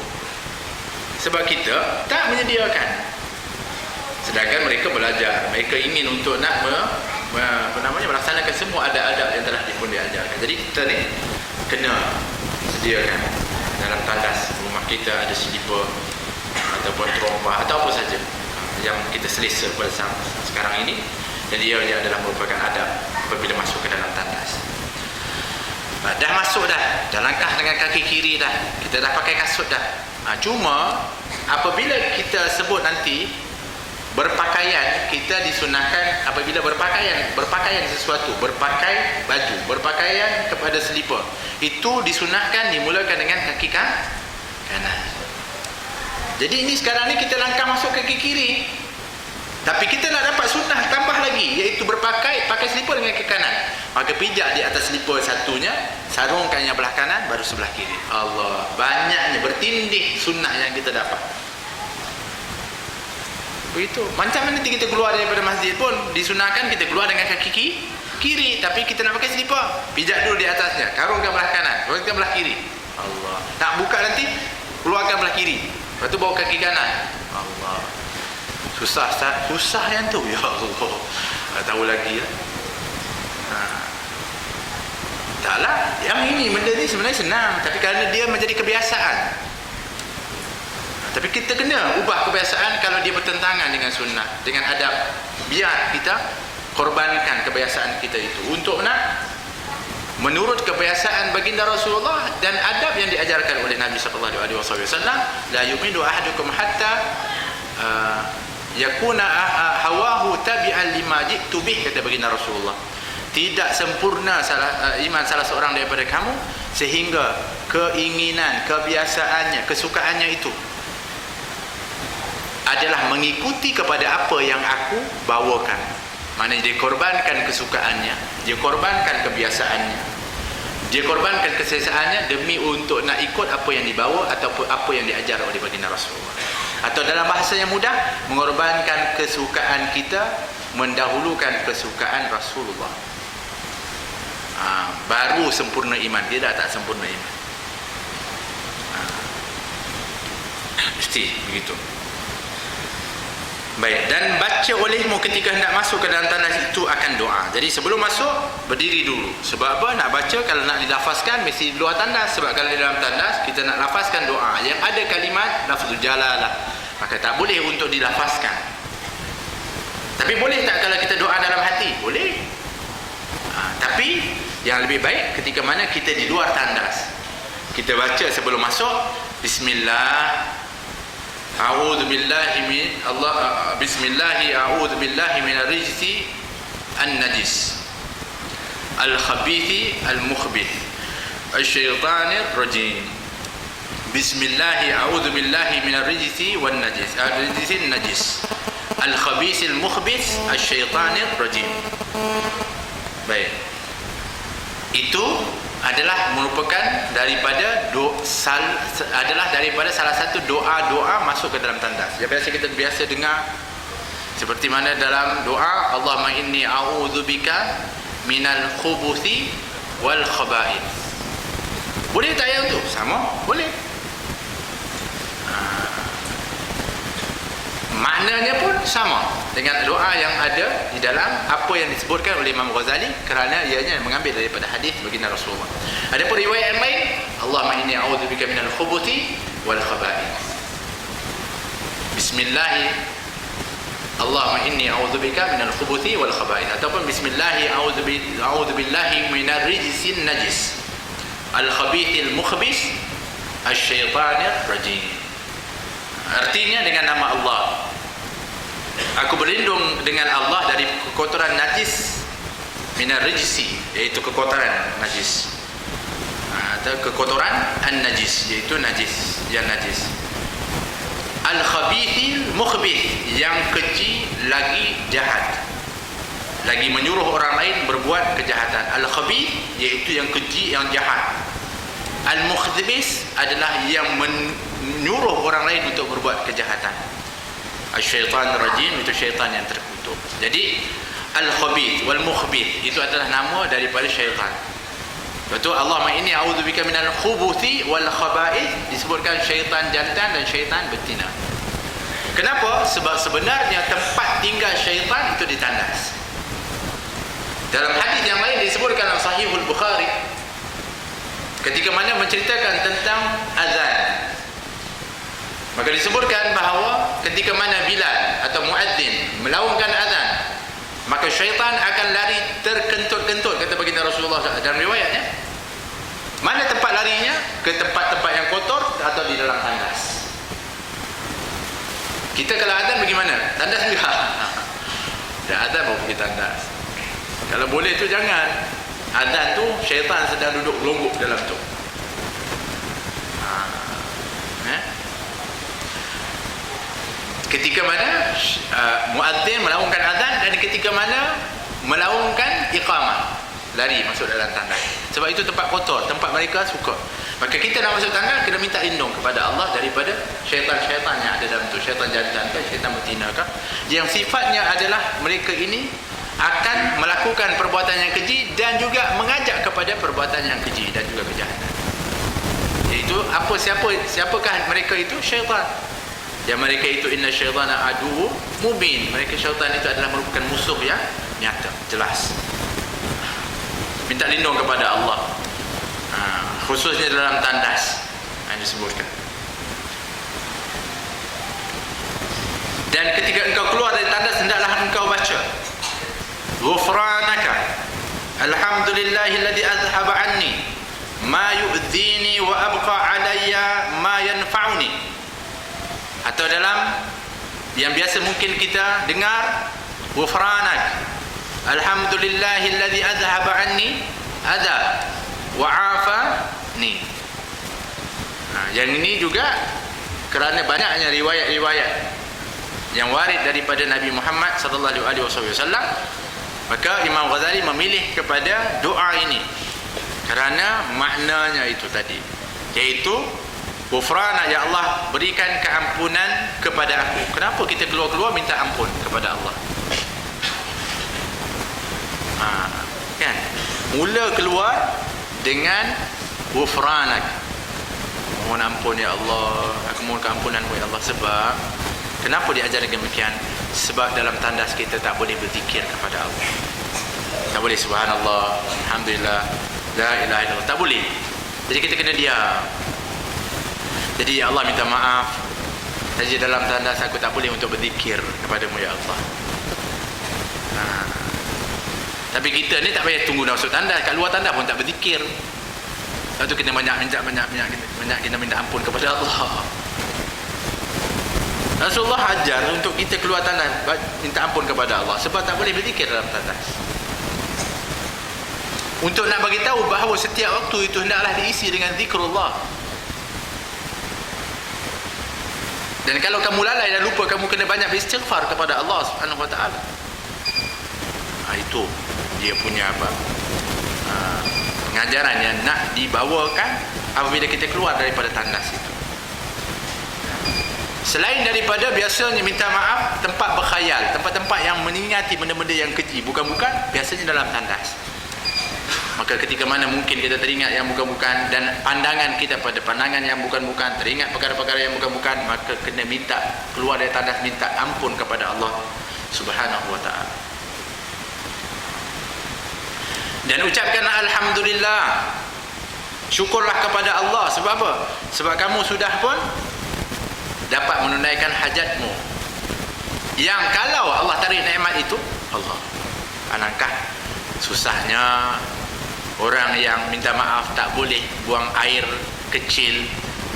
Sebab kita tak menyediakan. Sedangkan mereka belajar, mereka ingin untuk nak melaksanakan semua adab-adab yang telah pun diajarkan. Jadi kita ni kena sediakan dalam tandas rumah kita ada selipar ataupun terompah atau apa saja yang kita selesa pada sekarang ini, dan dia adalah merupakan adab apabila masuk ke dalam tandas. Dah masuk dah langkah dengan kaki kiri dah, kita dah pakai kasut dah. Cuma apabila kita sebut nanti berpakaian, kita disunahkan apabila berpakaian sesuatu, berpakai baju, berpakaian kepada selipar, itu disunahkan dimulakan dengan kaki kanan. Jadi ini sekarang ni kita langkah masuk kaki kiri, tapi kita nak dapat sunnah tambah lagi, iaitu pakai selipar dengan kaki kanan. Maka pijak di atas selipar satunya, sarungkan yang belah kanan, baru sebelah kiri. Allah, banyaknya bertindih sunnah yang kita dapat. Begitu. Macam mana nanti kita keluar daripada masjid pun disunahkan kita keluar dengan kaki kiri, tapi kita nak pakai selipar, pijak dulu di atasnya, karungkan belah kanan, karungkan belah kiri. Allah. Nak buka nanti, keluarkan belah kiri, lepas tu bawa kaki kanan. Allah. Susah Ustaz? Susah yang tu. Ya Allah. Tak tahu lagi lah. Taklah, yang ini benda ni sebenarnya senang, tapi kerana dia menjadi kebiasaan. Tapi kita kena ubah kebiasaan kalau dia bertentangan dengan sunnah, dengan adab. Biar kita korbankan kebiasaan kita itu untuk nak menurut kebiasaan baginda Rasulullah dan adab yang diajarkan oleh Nabi sallallahu alaihi wasallam. La yu'minu ahadukum hatta yakuna hawahu tabi'an lima ji'tu bih, kata baginda Rasulullah. Tidak sempurna iman salah seorang daripada kamu sehingga keinginan, kebiasaannya, kesukaannya itu adalah mengikuti kepada apa yang aku bawakan. Maknanya dia korbankan kesukaannya, dia korbankan kebiasaannya, dia korbankan kesesaannya demi untuk nak ikut apa yang dibawa ataupun apa yang diajar oleh baginda Rasulullah. Atau dalam bahasa yang mudah, mengorbankan kesukaan kita mendahulukan kesukaan Rasulullah. Baru sempurna iman. Dia dah tak sempurna iman. Mesti begitu. Baik, dan baca olehmu ketika hendak masuk ke dalam tandas itu akan doa. Jadi sebelum masuk, berdiri dulu. Sebab apa? Nak baca, kalau nak dilafazkan mesti di luar tandas. Sebab kalau di dalam tandas kita nak lafazkan doa yang ada kalimat lafzul jalalah, maka tak boleh untuk dilafazkan. Tapi boleh tak kalau kita doa dalam hati? Boleh. Tapi yang lebih baik ketika mana kita di luar tandas, kita baca sebelum masuk, Bismillah, a'udzu billahi min Allah, bismillahi a'udzu billahi minal rijzi an-najis al-khabithi al-mukhbith asy-syaithanir rajim. Bismillahi a'udzu billahi minal rijzi wan najis al-rijzi an-najis al-khabith al-mukhbith asy-syaithanir rajim. Baik, itu adalah merupakan daripada daripada salah satu doa-doa masuk ke dalam tandas. Yang biasa kita biasa dengar seperti mana dalam doa, Allahumma inni a'udzubika minal khubuthi wal khaba'ith. Boleh tak ayat tu? Sama? Boleh. Maknanya pun sama dengan doa yang ada di dalam apa yang disebutkan oleh Imam Ghazali, kerana ianya mengambil daripada hadis baginda Rasulullah. Adapun riwayat yang lain, Allahumma inni a'udzubika minal khubuthi wal khaba'ith. Bismillah, Allahumma inni a'udzubika minal khubuthi wal khaba'ith, ataupun Bismillah a'udzu billahi minar rijzin najis al khabithil mukhbis asy-syaithanir rajim. Artinya dengan nama Allah, aku berlindung dengan Allah dari kekotoran najis, minar rijsi, iaitu kekotoran najis, atau kekotoran an-najis, iaitu najis, yang najis. Al-khabithil mukhbith, yang keji lagi jahat, lagi menyuruh orang lain berbuat kejahatan. Al-khabith iaitu yang keji, yang jahat. Al-mukhbis adalah yang menyuruh orang lain untuk berbuat kejahatan. Asy-syaitan rajim itu syaitan yang terkutuk. Jadi al-khabith wal mukhbith itu adalah nama daripada syaitan. Betul, Allahumma inni a'udzubika minal khubuthi wal khaba'ith, disebutkan syaitan jantan dan syaitan betina. Kenapa? Sebab sebenarnya tempat tinggal syaitan itu di tandas. Dalam hadis yang lain disebutkan dalam Sahihul Bukhari, ketika mana menceritakan tentang azan, maka disebutkan bahawa ketika mana Bilal atau muadzin melaungkan azan, maka syaitan akan lari terkentut-kentut, kata baginda Rasulullah dalam riwayatnya. Mana tempat larinya? Ke tempat-tempat yang kotor atau di dalam tandas. Kita kalau azan bagaimana? Tandas juga. Dah azan baru pergi tandas. Kalau boleh tu jangan. Azan tu syaitan sedang duduk gelonggok dalam tu. Ketika mana muadzin melaungkan azan, dan ketika mana melaungkan iqamah, lari masuk dalam tandas. Sebab itu tempat kotor, tempat mereka suka. Maka kita nak masuk tandas, kena minta lindung kepada Allah daripada syaitan-syaitan yang ada dalam tu. Syaitan jantan ke, syaitan betina ke, yang sifatnya adalah mereka ini akan melakukan perbuatan yang keji dan juga mengajak kepada perbuatan yang keji dan juga kejahatan. Iaitu apa, siapakah mereka itu? Syaitan. Yang mereka itu inna syaitana adu mubin. Mereka syaitan itu adalah merupakan musuh yang nyata, jelas. Minta lindung kepada Allah, khususnya dalam tandas yang disebutkan. Dan ketika engkau keluar dari tandas, hendaklah engkau baca ghufranaka alhamdulillahilladzi azhaba anni ma yu'dhini wa abqa alayya ma yanfa'uni. Atau dalam yang biasa mungkin kita dengar, ghufranak alhamdulillahilladzi azhaba anni adza wa afani. Yang ini juga kerana banyaknya riwayat-riwayat yang warid daripada Nabi Muhammad sallallahu alaihi wasallam, maka Imam Ghazali memilih kepada doa ini kerana maknanya itu tadi, iaitu ghufrana, ya Allah berikan keampunan kepada aku. Kenapa kita keluar-keluar minta ampun kepada Allah? Kan? Mula keluar dengan ghufranak, mohon ampun ya Allah, aku mohon keampunan ya Allah. Sebab kenapa diajar demikian? Sebab dalam tandas kita tak boleh berzikir kepada Allah. Tak boleh subhanallah, alhamdulillah, la ilaha illallah, tak boleh. Jadi kita kena diam. Jadi ya Allah minta maaf, saja dalam tandas aku tak boleh untuk berzikir kepadamu ya Allah. Tapi kita ni tak payah tunggu masuk tandas, kat luar tandas pun tak berzikir. Lepas tu kena banyak kita minta ampun kepada Allah. Rasulullah ajar untuk kita keluar tandas minta ampun kepada Allah, sebab tak boleh berzikir dalam tandas. Untuk nak bagi tahu bahawa setiap waktu itu hendaklah diisi dengan zikrullah. Dan kalau kamu lalai dan lupa, kamu kena banyak beristighfar kepada Allah Subhanahu wa taala. Itu dia punya pengajaran yang nak dibawakan apabila kita keluar daripada tandas itu. Selain daripada biasanya minta maaf tempat berkhayal, tempat-tempat yang mengingati benda-benda yang keji, bukan-bukan, biasanya dalam tandas. Maka ketika mana mungkin kita teringat yang bukan-bukan, dan pandangan kita pada pandangan yang bukan-bukan, teringat perkara-perkara yang bukan-bukan, maka kena minta keluar dari tandas, minta ampun kepada Allah Subhanahu wa ta'ala. Dan ucapkan alhamdulillah, syukurlah kepada Allah. Sebab apa? Sebab kamu sudah pun dapat menunaikan hajatmu, yang kalau Allah tarik nikmat itu, Allah, alangkah susahnya orang yang minta maaf tak boleh buang air kecil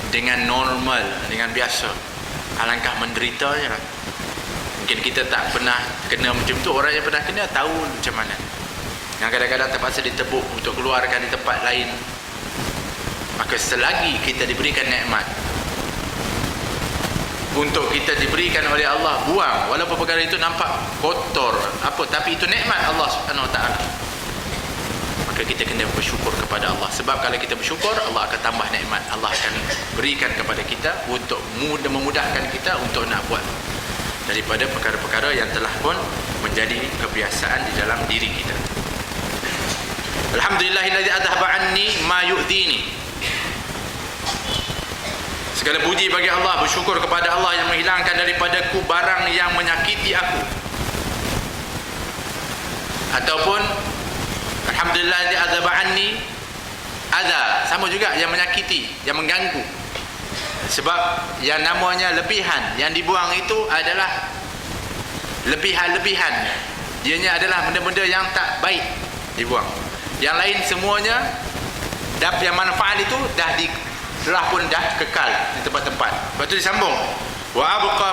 dengan normal, dengan biasa. Alangkah menderitanya. Mungkin kita tak pernah kena macam tu, orang yang pernah kena tahu macam mana. Yang kadang-kadang terpaksa ditebuk untuk keluarkan di tempat lain. Maka selagi kita diberikan nikmat untuk kita diberikan oleh Allah, buang, walaupun perkara itu nampak kotor tapi itu nikmat Allah Subhanahu wa taala. Maka kita kena bersyukur kepada Allah. Sebab kalau kita bersyukur, Allah akan tambah nikmat. Allah akan berikan kepada kita untuk memudahkan kita untuk nak buat daripada perkara-perkara yang telah pun menjadi kebiasaan di dalam diri kita. Alhamdulillahillazi adhaba anni ma yu'dini. Segala puji bagi Allah, bersyukur kepada Allah yang menghilangkan daripadaku barang yang menyakiti aku. Ataupun alhamdulillahillazi adhaba anni adha, sama juga, yang menyakiti, yang mengganggu. Sebab yang namanya lebihan yang dibuang itu adalah lebihan-lebihan. Ianya adalah benda-benda yang tak baik dibuang. Yang lain semuanya yang manfaat itu telah pun dah kekal di tempat-tempat. Lepas tu disambung, wa abqa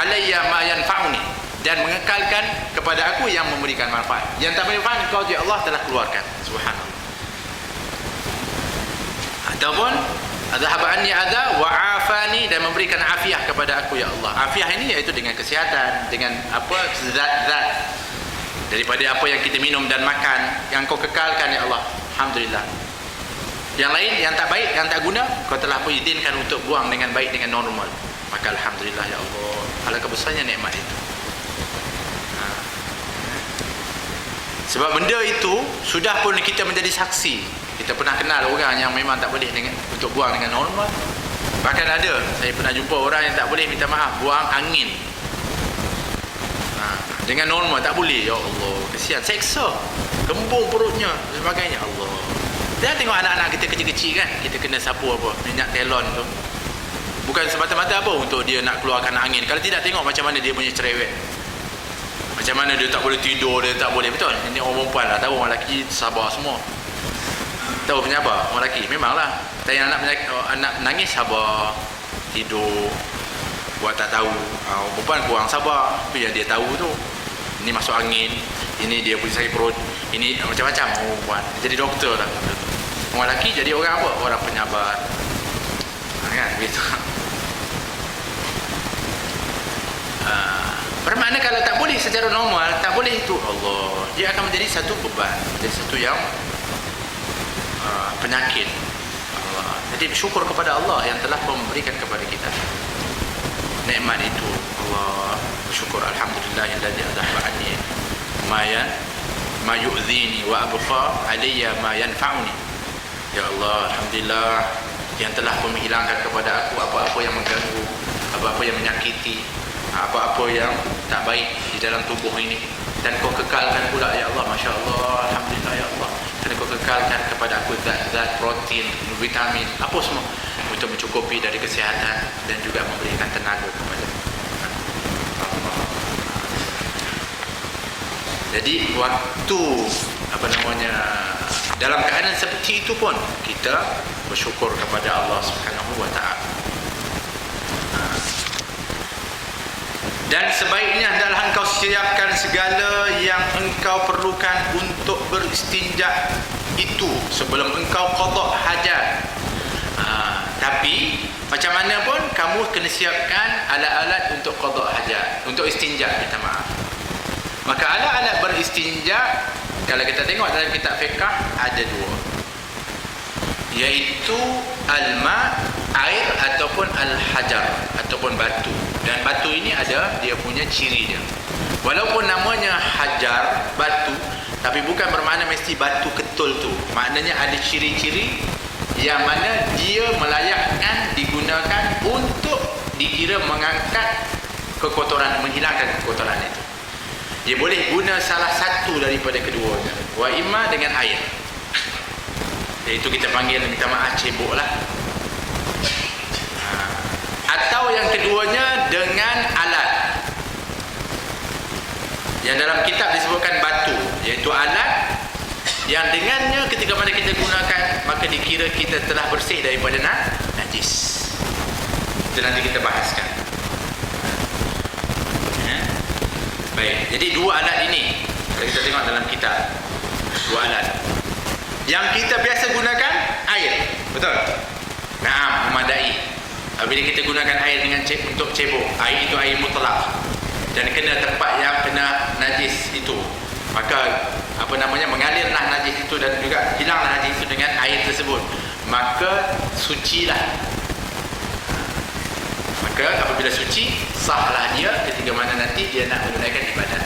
alayya ma yanfa'uni, dan mengekalkan kepada aku yang memberikan manfaat. Yang tak bermanfaat kau ya Allah telah keluarkan. Subhanallah. Ataupun adhaba anni adza wa afani, dan memberikan afiah kepada aku ya Allah. Afiah ini iaitu dengan kesihatan, dengan zat-zat daripada apa yang kita minum dan makan, yang kau kekalkan ya Allah. Alhamdulillah. Yang lain yang tak baik, yang tak guna, kau telah pun izinkan untuk buang dengan baik, dengan normal. Maka alhamdulillah ya Allah. Alangkah besarnya nikmat itu. Sebab benda itu sudah pun kita menjadi saksi. Kita pernah kenal orang yang memang tak boleh untuk buang dengan normal. Bahkan ada, saya pernah jumpa orang yang tak boleh, minta maaf, buang angin dengan normal, tak boleh. Ya Allah, kesian, seksa, kembung perutnya dan sebagainya. Allah, jangan tengok anak-anak kita kecil-kecil kan, kita kena sapu minyak telon tu, bukan semata-mata untuk dia nak keluarkan angin. Kalau tidak, tengok macam mana dia punya cerewet, macam mana dia tak boleh tidur, dia tak boleh. Betul, ini orang perempuan lah tahu, orang lelaki sabar semua. Tahu penyabar orang lelaki, memanglah. Tapi anak nangis sabar, tidur, buat tak tahu. Orang perempuan kurang sabar. Tapi yang dia tahu tu, ini masuk angin, ini dia punya sakit perut, ini macam-macam orang perempuan. Jadi doktor lah. Orang lelaki jadi orang apa? Orang penyabar. Kan begitu. Bermakna kalau tak boleh secara normal, tak boleh itu, Allah, dia akan menjadi satu beban, menjadi satu yang penyakit. Allah. Jadi bersyukur kepada Allah yang telah memberikan kepada kita nikmat itu. Allah, bersyukur, alhamdulillahilladzi adhaba anni ma yu'dhini wa abqa alayya ma yanfa'uni. Ya Allah, alhamdulillah yang telah menghilangkan kepada aku apa-apa yang mengganggu, apa-apa yang menyakiti, apa-apa yang tak baik di dalam tubuh ini, dan kau kekalkan pula ya Allah, Masya Allah, Alhamdulillah ya Allah, dan kau kekalkan kepada aku zat-zat protein, vitamin, apa semua untuk mencukupi dari kesihatan dan juga memberikan tenaga kepada Allah. Jadi waktu dalam keadaan seperti itu pun kita bersyukur kepada Allah Subhanahu wa taala. Dan sebaiknya adalah engkau siapkan segala yang engkau perlukan untuk beristinja itu sebelum engkau qada hajat. Tapi macam mana pun kamu kena siapkan alat-alat untuk qada hajat, untuk istinja, minta maaf. Maka alat-alat beristinja kalau kita tengok dalam kitab fiqh ada dua, iaitu al-ma, air, ataupun al-hajar, ataupun batu. Dan batu ini ada dia punya ciri dia. Walaupun namanya hajar, batu, tapi bukan bermakna mesti batu ketul tu. Maknanya ada ciri-ciri yang mana dia melayakkan digunakan untuk dikira mengangkat kekotoran, menghilangkan kekotoran itu. Dia boleh guna salah satu daripada keduanya. Wa imma dengan air, iaitu kita panggil, minta maaf, cebok lah. Atau yang keduanya dengan alat, yang dalam kitab disebutkan batu, iaitu alat yang dengannya ketika mana kita gunakan maka dikira kita telah bersih daripada najis. Itu nanti kita bahaskan. Baik, jadi dua alat ini kalau kita tengok dalam kitab, dua alat yang kita biasa gunakan, air, betul? Naam, memadai. Bila kita gunakan air dengan untuk cebok, air itu air mutlak dan kena tempat yang kena najis itu, maka mengalirlah najis itu dan juga hilanglah najis itu dengan air tersebut, maka sucilah. Maka apabila suci, sahlah dia ketika mana nanti dia nak menunaikan ibadat.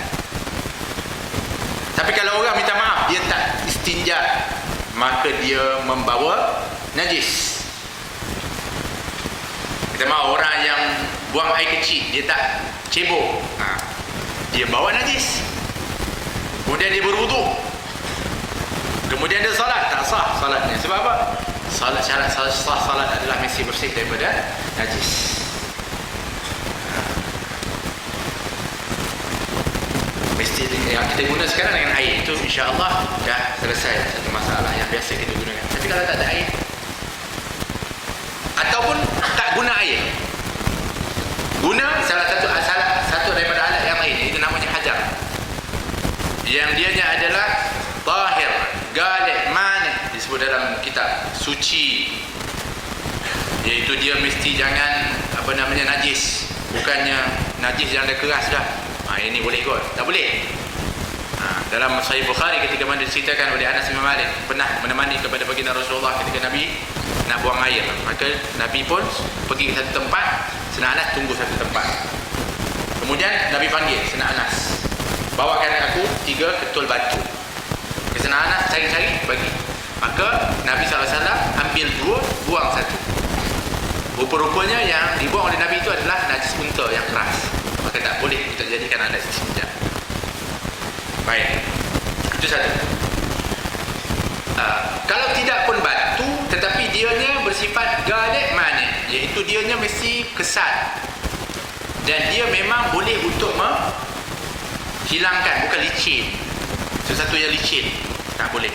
Tapi kalau orang minta maaf, dia tak istinja, maka dia membawa najis. Kita mahu orang yang buang air kecil, dia tak cebok, dia bawa najis. Kemudian dia berwuduk, kemudian dia salat, tak sah salatnya. Sebab apa? Syarat sah salat adalah mesti bersih daripada najis. Mesti yang kita guna sekarang dengan air itu, insya-Allah dah selesai satu masalah yang biasa kita gunakan. Tapi kalau tak ada air, ataupun tak guna air, guna salah satu daripada alat yang lain, itu namanya hajar, yang dianya adalah tahir, galib, mani, disebut dalam kitab, suci, iaitu dia mesti jangan najis, bukannya najis yang dah keras dah. Ini boleh kot? Tak boleh. Dalam Sahih Bukhari ketika mana diceritakan oleh Anas bin Malik pernah menemani kepada baginda Rasulullah ketika Nabi nak buang air, maka Nabi pun pergi ke satu tempat, Sayyidina Anas tunggu satu tempat. Kemudian Nabi panggil Sayyidina Anas, bawakan aku 3 ketul batu. Sayyidina Anas cari-cari bagi, maka Nabi SAW ambil 2, buang 1. Rupa-rupanya yang dibuang oleh Nabi itu adalah najis unta yang keras, maka tak boleh kita jadikan alat istinja. Baik, itu satu. Kalau tidak pun batu, tetapi dianya bersifat galib mani, iaitu dianya mesti kesat dan dia memang boleh untuk menghilangkan, bukan licin. Sesuatu yang licin tak boleh.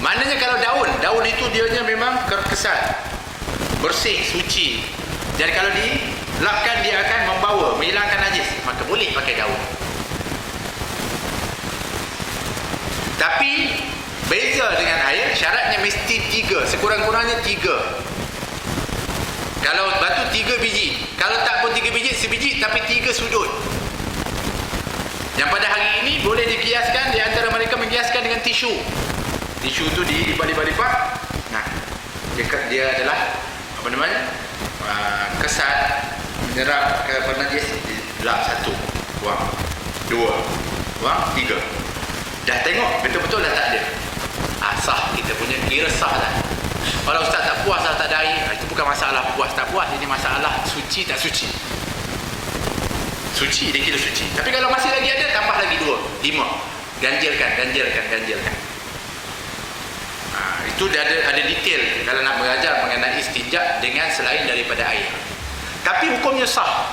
Maknanya kalau daun itu dianya memang kesat, bersih, suci, dan kalau dilapkan dia akan membawa, menghilangkan najis, maka boleh pakai daun. Tapi beza dengan air, syaratnya mesti 3, sekurang-kurangnya 3. Kalau batu 3 biji, kalau tak pun 3 biji, sebiji tapi 3 sudut. Yang pada hari ini boleh dikiaskan, di antara mereka mengkiaskan dengan tisu. Tisu tu dilipat-lipat. Nah, dia adalah kesat, menyerap ke najis, lap 1, buang 2, buang 3. Dah tengok betul-betul dah tak ada. Sah, kita punya kira sah dah. Kalau ustaz tak puas tak ada air, itu bukan masalah puas tak puas, ini masalah suci tak suci. Suci, dia kira suci. Tapi kalau masih lagi ada, tambah lagi 2, 5. Ganjilkan. Itu ada detail kalau nak belajar mengenai istinja dengan selain daripada air. Tapi hukumnya sah.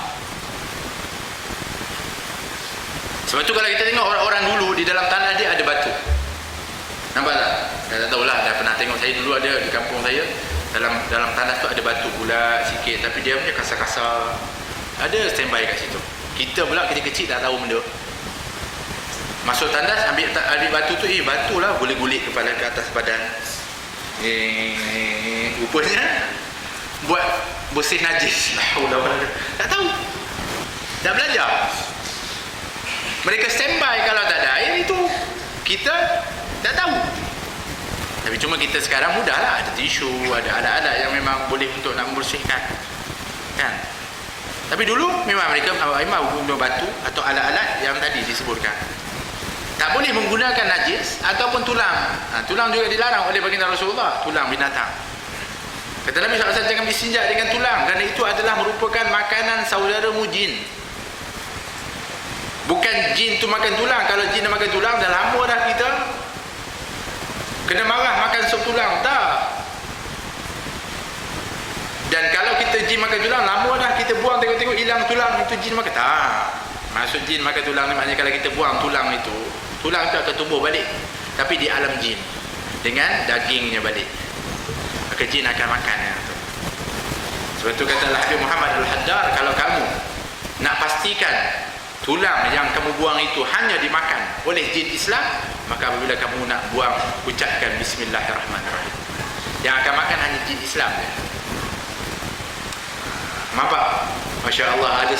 Sebab tu kalau kita tengok orang-orang dulu di dalam tanah dia ada batu. Nampak tak? Saya tak tahulah, dah pernah tengok. Saya dulu ada di kampung saya, dalam tanah tu ada batu bulat sikit, tapi dia punya kasar-kasar. Ada standby kat situ. Kita pula ketika kecil tak tahu benda. Masuk tandas, ambil batu tu, batu lah, boleh gulik kepala ke atas badan. Rupanya buat bersih najis. Tak tahu. Tak belajar. Mereka standby kalau tak ada air itu. Kita tak tahu. Tapi cuma kita sekarang mudahlah, ada tisu, ada alat-alat yang memang boleh untuk nak membersihkan. Kan? Tapi dulu memang mereka guna batu atau alat-alat yang tadi disebutkan. Tak boleh menggunakan najis ataupun tulang. Tulang juga dilarang oleh baginda Rasulullah, tulang binatang. Kata Nabi SAW, jangan beristinja dengan tulang, kerana itu adalah merupakan makanan saudaramu jin. Bukan jin tu makan tulang. Kalau jin dah makan tulang, dah lama dah kita kena marah makan sup tulang. Tak. Dan kalau kita jin makan tulang, lama dah kita buang, tengok-tengok hilang tulang, itu jin makan. Tak. Maksud jin makan tulang ni maknanya kalau kita buang tulang itu akan tumbuh balik, tapi di alam jin dengan dagingnya balik, maka jin akan makan itu. Sebab tu kata Habib Muhammad Al-Haddar, kalau kamu nak pastikan tulang yang kamu buang itu hanya dimakan oleh jin Islam, maka apabila kamu nak buang, ucapkan Bismillahirrahmanirrahim. Yang akan makan hanya jin Islam. Nampak? Masya Allah, ada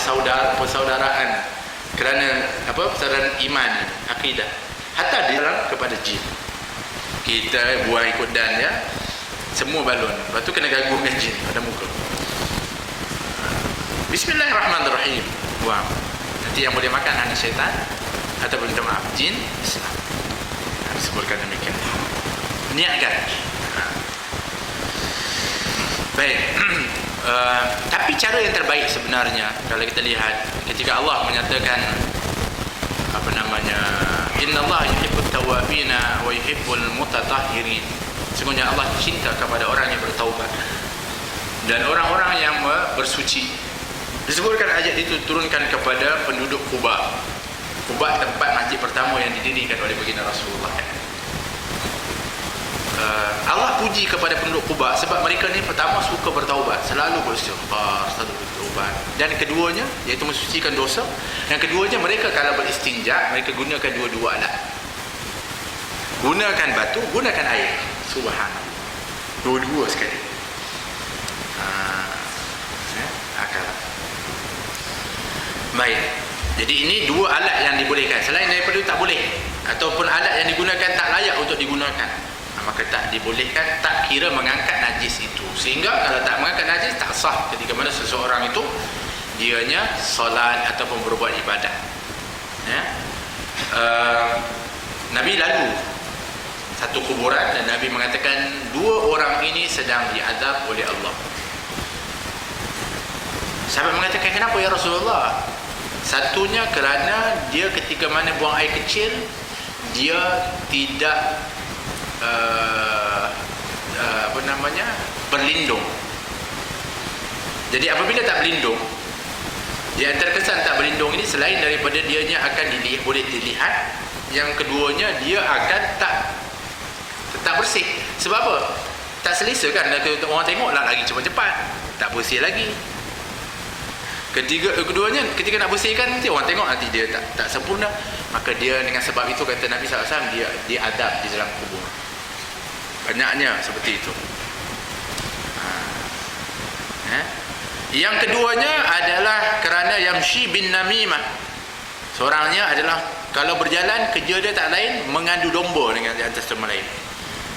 persaudaraan kerana persaudaraan iman, akidah, hatta di dalam kepada jin. Kita buang ikut dan ya, semua balon, lepas tu kena ganggu dengan jin pada muka. Bismillahirrahmanirrahim, buang. Nanti yang boleh makan hanya syaitan ataupun minta maaf, jin Islam. Disebutkan demikian. Niatkan. Baik. Tapi cara yang terbaik sebenarnya kalau kita lihat ketika Allah menyatakan innallaha yuhibbut tawwabina wa yuhibbul mutatahhirin. Sesungguhnya Allah cinta kepada orang yang bertaubat dan orang-orang yang bersuci. Disebutkan ayat itu turunkan kepada penduduk Quba. Quba tempat masjid pertama yang didirikan oleh baginda Rasulullah. Allah puji kepada penduduk Quba sebab mereka ni pertama suka bertaubat, selalu beristighfar, selalu bertaubat. Dan keduanya iaitu mensucikan dosa. Yang keduanya, mereka kalau beristinja, mereka gunakan dua-dua alat. Gunakan batu, gunakan air. Subhanallah. Dua-dua sekali. Akal. Baik. Jadi ini dua alat yang dibolehkan. Selain daripada itu tak boleh. Ataupun alat yang digunakan tak layak untuk digunakan, maka tak dibolehkan, tak kira mengangkat najis itu. Sehingga kalau tak mengangkat najis, tak sah ketika mana seseorang itu dianya solat ataupun berbuat ibadat. Ya? Nabi lalu satu kuburan dan Nabi mengatakan dua orang ini sedang diazab oleh Allah. Sahabat mengatakan, kenapa ya Rasulullah? Satunya kerana dia ketika mana buang air kecil, dia tidak berlindung. Jadi apabila tak berlindung, di antara kesan tak berlindung ini, selain daripada dianya akan boleh dilihat, yang keduanya dia akan tak bersih. Sebab apa? Tak selesa kan, orang tengok lah lagi cepat-cepat, tak bersih lagi. Keduanya ketika nak bersihkan, nanti orang tengok nanti dia tak sempurna. Maka dia dengan sebab itu kata Nabi SAW, dia adab di dalam kubur. Banyaknya seperti itu. Yang keduanya adalah kerana yamshi bin namimah. Seorangnya adalah kalau berjalan, kerja dia tak lain mengadu domba dengan antara sama lain.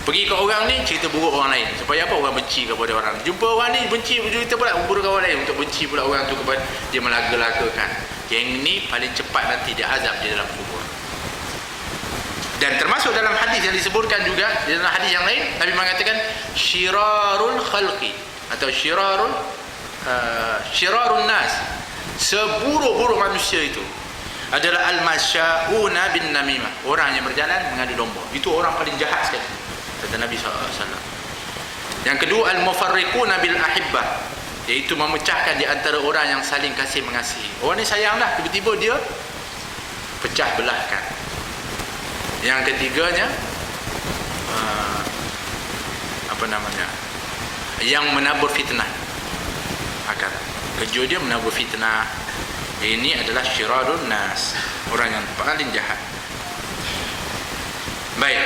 Pergi ke orang ni, cerita buruk orang lain. Supaya apa? Orang benci kepada orang. Jumpa orang ni, benci, cerita pula buruk orang lain, untuk benci pula orang tu kepada dia, melaga-lagakan. Yang ini paling cepat nanti dia azab di dalam kubur. Dan termasuk dalam hadis yang disebutkan juga, di dalam hadis yang lain, Nabi mengatakan syirarul khalqi atau syirarun nas, seburuk-buruk manusia itu adalah al-masya'una bin namimah, orang yang berjalan mengadu domba. Itu orang paling jahat sekali, kata Nabi SAW. Yang kedua, al-mufarriquna bil ahibbah, iaitu memecahkan di antara orang yang saling kasih mengasihi. Orang ni sayanglah, tiba-tiba dia pecah belahkan. Yang ketiganya, yang menabur fitnah. Kerja dia menabur fitnah. Ini adalah syirarun nas, orang yang paling jahat. Baik,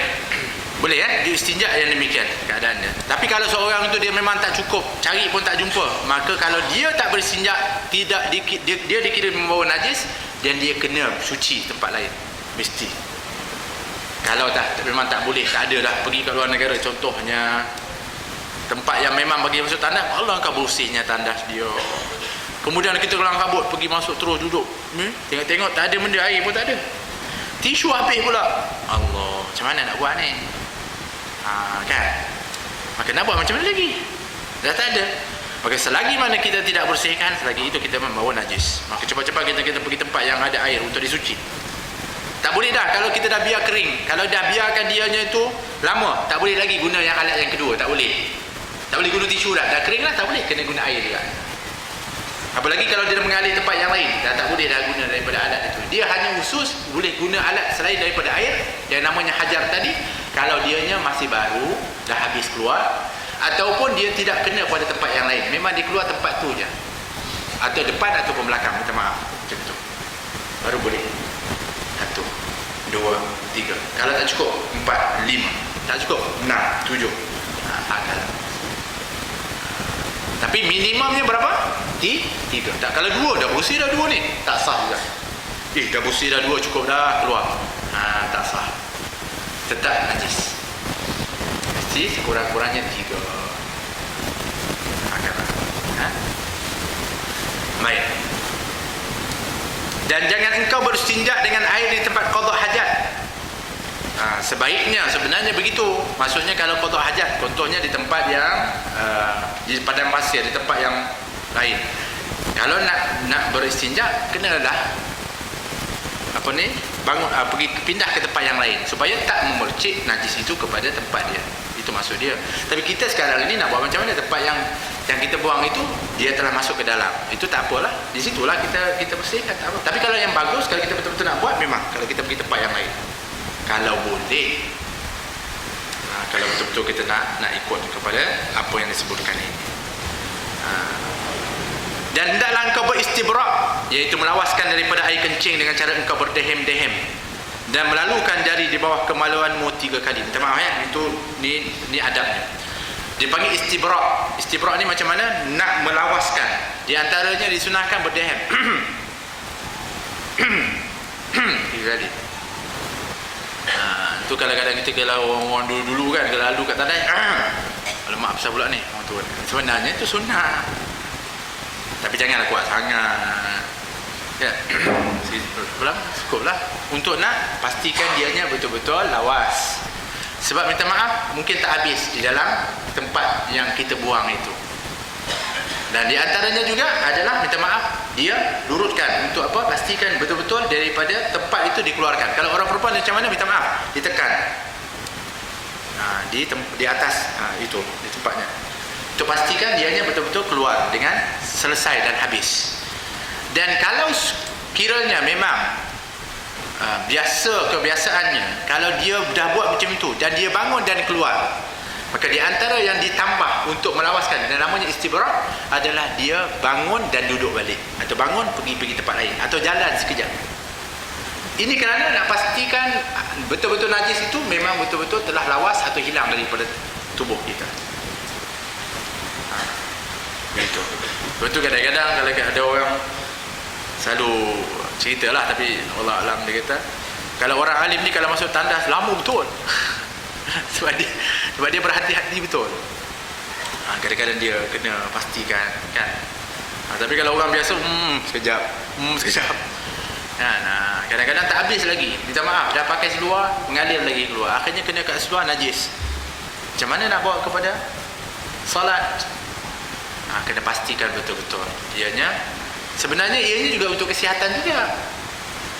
boleh diistinja yang demikian keadaannya. Tapi kalau seorang itu dia memang tak cukup, cari pun tak jumpa, maka kalau dia tak beristinja, dia dikira membawa najis, dan dia kena suci tempat lain mesti. Kalau memang tak boleh, tak ada dah, pergi ke luar negara contohnya, tempat yang memang bagi masuk tandas, Allah kau bersihnya tandas dia. Kemudian kita kelang kabut, pergi masuk terus duduk, tengok-tengok tak ada benda, air pun tak ada, tisu habis pula. Allah, macam mana nak buat ni? Kan? Maka nak buat macam mana lagi? Dah tak ada. Maka selagi mana kita tidak bersihkan, selagi itu kita membawa najis. Maka cepat-cepat kita pergi tempat yang ada air untuk disuci. Tak boleh dah kalau kita dah biar kering. Kalau dah biarkan dianya itu lama, tak boleh lagi guna yang alat yang kedua, tak boleh. Tak boleh guna tisu dah kering lah, tak boleh, kena guna air juga. Apalagi kalau dia mengalir tempat yang lain, tak boleh dah guna daripada alat itu. Dia hanya khusus boleh guna alat selain daripada air, yang namanya hajar tadi, kalau dianya masih baru, dah habis keluar, ataupun dia tidak kena pada tempat yang lain, memang dia keluar tempat tu je, atau depan ataupun belakang, minta maaf, macam tu baru boleh. 1, 2, 3, kalau tak cukup 4, 5, tak cukup 6, 7, kalau tapi minimumnya berapa? 3. Tak, kalau 2 dah bersih dah 2 ni, tak sah juga. Dah bersih dah 2, cukup dah, keluar. Tak sah. Tetap najis. Mesti sekurang-kurangnya 3. Baik. Dan jangan engkau beristinja dengan air di tempat qada hajat. Sebaiknya sebenarnya begitu. Maksudnya kalau qada hajat, contohnya di tempat yang di padang pasir, di tempat yang lain. Kalau nak beristinja, kenalah bangun, pergi pindah ke tempat yang lain supaya tak memercik najis itu kepada tempat dia. Itu maksud dia. Tapi kita sekarang ini nak buat macam mana? Tempat yang kita buang itu dia telah masuk ke dalam. Itu tak apalah. Di situlah kita bersihkan, tak apa. Tapi kalau yang bagus, kalau kita betul-betul nak buat, memang kalau kita pergi tempat yang lain. Kalau boleh. Kalau betul-betul kita nak ikut kepada apa yang disebutkan ini. Dan hendaklah engkau beristibrak, iaitu melawaskan daripada air kencing dengan cara engkau berdehem-dehem dan melalukan jari di bawah kemaluanmu 3 kali. Minta maaf itu ni adabnya. Dipanggil istibrak. Istibrak ni macam mana? Nak melawaskan. Di antaranya disunahkan berdehem 3 kali. Itu kadang-kadang kita kalau orang dulu kan, kalau lalu kat tandas, alamak besar pula ni orang tu. Sebenarnya itu sunnah, tapi janganlah kuat sangat. Ya, cukuplah untuk nak pastikan dianya betul-betul lawas. Sebab minta maaf, mungkin tak habis di dalam tempat yang kita buang itu. Dan di antaranya juga adalah minta maaf, dia lurutkan untuk apa? Pastikan betul-betul daripada tempat itu dikeluarkan. Kalau orang perempuan macam mana? Minta maaf, ditekan di atas itu di tempatnya. Untuk pastikan dianya betul-betul keluar dengan selesai dan habis. Dan kalau kiranya memang kebiasaannya, kalau dia dah buat macam itu dan dia bangun dan keluar, maka di antara yang ditambah untuk melawaskan dan namanya istibrak adalah dia bangun dan duduk balik, atau bangun pergi tempat lain, atau jalan sekejap. Ini kerana nak pastikan betul-betul najis itu memang betul-betul telah lawas atau hilang daripada tubuh kita. Begitu. Betul, kadang-kadang kalau ada orang selalu ceritalah, tapi Allah alam dia kata, kalau orang alim ni kalau masuk tandas lama betul. sebab dia berhati-hati betul. Kadang-kadang dia kena pastikan kan. Tapi kalau orang biasa sekejap. Kadang-kadang tak habis lagi. Minta maaf, dah pakai seluar, mengalir lagi keluar. Akhirnya kena kat seluar najis. Macam mana nak bawa kepada salat? Kena pastikan betul-betul dianya Sebenarnya ianya juga untuk kesihatan juga.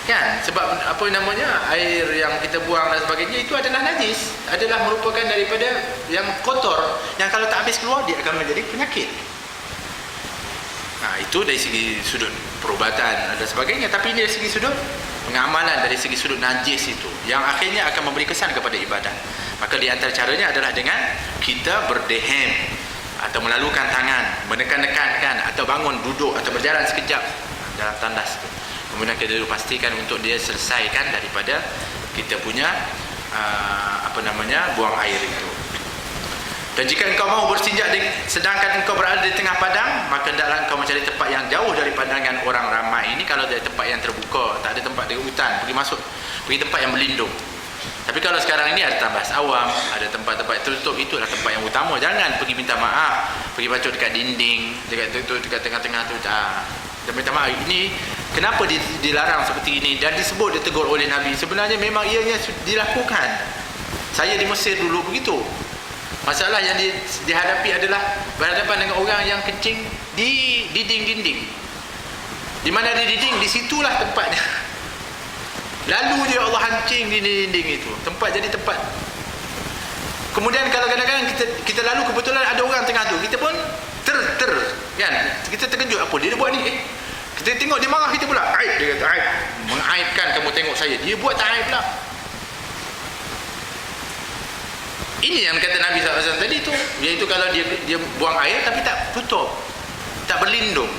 Kan? Sebab apa namanya, air yang kita buang dan sebagainya itu adalah najis, adalah merupakan daripada yang kotor, yang kalau tak habis keluar dia akan menjadi penyakit. Nah, itu dari segi sudut perubatan dan sebagainya. Tapi dari segi sudut pengamalan, dari segi sudut najis itu yang akhirnya akan memberi kesan kepada ibadah. Maka di antara caranya adalah dengan kita berdehem atau melalukan tangan, menekan-nekankan atau bangun, duduk atau berjalan sekejap dalam tandas itu. Kemudian kita pastikan untuk dia selesaikan daripada kita punya buang air itu. Dan jika engkau mau berstinja sedangkan engkau berada di tengah padang, maka hendaklah engkau mencari tempat yang jauh dari pandangan orang ramai. Ini kalau dari tempat yang terbuka, tak ada tempat di hutan, pergi tempat yang berlindung. Tapi kalau sekarang ini ada tambas awam, ada tempat-tempat tertutup, itulah tempat yang utama. Jangan pergi minta maaf, pergi bacot dekat dinding, dekat tengah-tengah tu. Dan minta maaf, ini kenapa dilarang seperti ini dan disebut, ditegur oleh Nabi. Sebenarnya memang ianya dilakukan. Saya di Mesir dulu begitu. Masalah yang dihadapi adalah berhadapan dengan orang yang kencing di dinding-dinding. Di mana ada dinding, di situlah tempatnya. Lalu dia Allah hancing di dinding itu. Tempat jadi tempat. Kemudian kalau kadang-kadang kita lalu kebetulan ada orang tengah tu, kita pun kan, kita terkejut, apa dia buat ni. Kita tengok dia marah, kita pula aib, dia kata aib, mengaibkan kamu tengok saya, dia buat tak aib pula. Ini yang kata Nabi SAW tadi tu, iaitu kalau dia buang air tapi tak tutup, tak berlindung,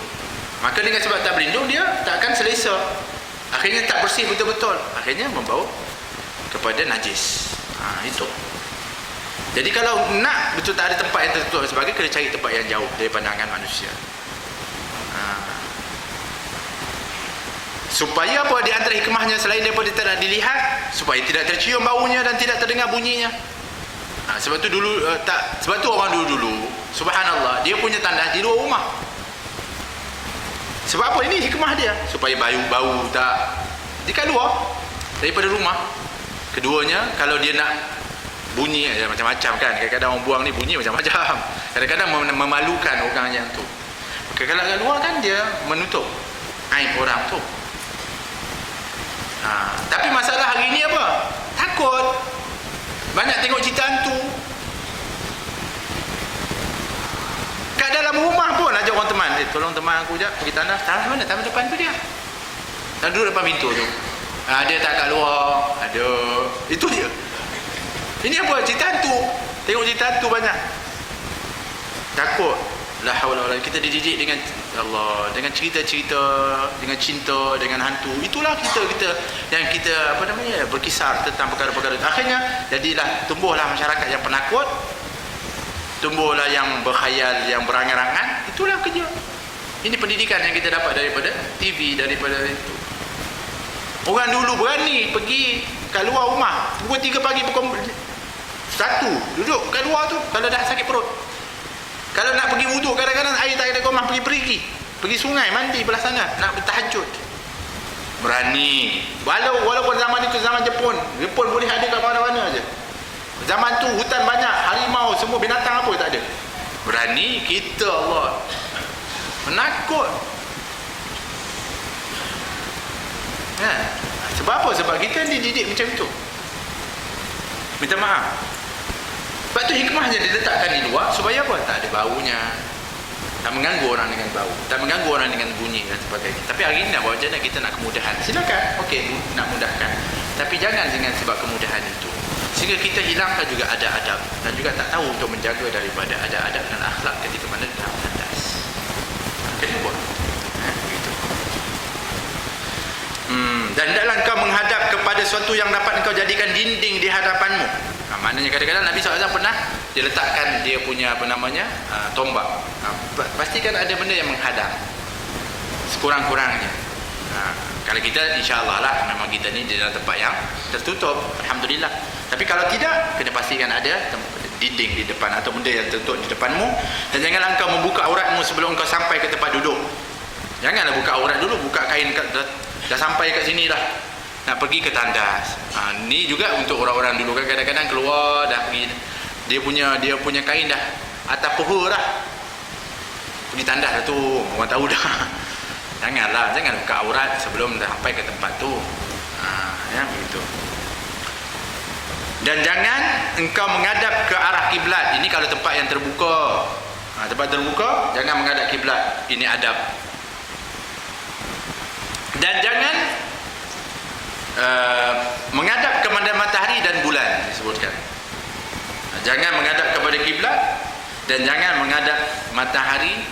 maka dengan sebab tak berlindung dia tak akan selesa, akhirnya tak bersih betul-betul, akhirnya membawa kepada najis. Itu. Jadi kalau nak betul tak ada tempat yang tertutup sebagai, kena cari tempat yang jauh dari pandangan manusia. Supaya apa? Di antara hikmahnya selain daripada tidak dilihat, supaya tidak tercium baunya dan tidak terdengar bunyinya. Sebab tu dulu sebab tu orang dulu subhanallah, dia punya tandas di luar rumah. Sebab apa? Ini hikmah dia, supaya bau tak dekat luar daripada rumah. Keduanya, kalau dia nak bunyi macam-macam kan, kadang-kadang orang buang ni bunyi macam-macam, kadang-kadang memalukan orang yang tu. Maka kalau kat luar kan dia menutup aib orang tu. Tapi masalah hari ni apa? Takut. Banyak tengok cerita hantu. Kat dalam rumah pun ajak orang teman, tolong teman aku sekejap pergi tandas. Tandas mana? Tandas depan tu dia. Dan duduk depan pintu tu. Dia tak kat luar. Ada. Itu dia. Ini apa? Cerita hantu. Tengok cerita hantu banyak. Takut. La haula wala, kita dididik dengan Allah, dengan cerita-cerita, dengan cinta, dengan hantu. Itulah kita yang kita berkisar tentang perkara-perkara itu. Akhirnya jadilah, tumbuhlah masyarakat yang penakut, tumbuhlah yang berkhayal, yang berangan-angan. Itulah kerja. Ini pendidikan yang kita dapat daripada TV, daripada itu. Orang dulu berani pergi kat luar rumah pukul 3 pagi, pukul 1 duduk kat luar tu kalau dah sakit perut. Kalau nak pergi wuduk, kadang-kadang air tak ada komah, pergi sungai mandi belah sana nak bertahajud. Berani. Walaupun zaman itu zaman Jepun boleh ada kat mana-mana aja. Zaman tu hutan banyak, harimau, semua binatang apa tak ada. Berani kita, Allah. Menakut. Sebab apa? Sebab kita dididik macam itu. Minta maaf. Sebab tu hikmahnya diletakkan di luar, supaya apa? Tak ada baunya, tak mengganggu orang dengan bau, tak mengganggu orang dengan bunyi dan sebagainya. Tapi hari ini nak buat macam mana? Kita nak kemudahan, silakan, okey, nak mudahkan, tapi jangan dengan sebab kemudahan itu sehingga kita hilangkan juga adab-adab dan juga tak tahu untuk menjaga daripada adab-adab dan akhlak ketika mana dalam tandas. Kena buat begitu. Dan hendaklah engkau menghadap kepada sesuatu yang dapat engkau jadikan dinding di hadapanmu. Maknanya kadang-kadang Nabi SAW pernah diletakkan dia punya tombak. Pastikan ada benda yang menghadap sekurang-kurangnya. Kalau kita insya-Allah lah, memang kita ni di dalam tempat yang tertutup, alhamdulillah. Tapi kalau tidak, kena pastikan ada dinding di depan atau benda yang tertutup di depanmu. Dan janganlah engkau membuka auratmu sebelum engkau sampai ke tempat duduk. Janganlah buka aurat dulu, buka kain dah sampai kat sini dah, nak pergi ke tandas. Ni juga untuk orang-orang dulu kan, kadang-kadang keluar dah pergi, dia punya kain dah atas peha dah, pergi tandas dah tu, orang tahu dah. Jangan buka aurat sebelum dah sampai ke tempat tu. Ya begitu. Dan jangan engkau menghadap ke arah kiblat. Ini kalau tempat yang terbuka. Tempat terbuka jangan menghadap kiblat. Ini adab. Dan jangan menghadap kepada matahari dan bulan disebutkan. Jangan menghadap kepada kiblat dan jangan menghadap matahari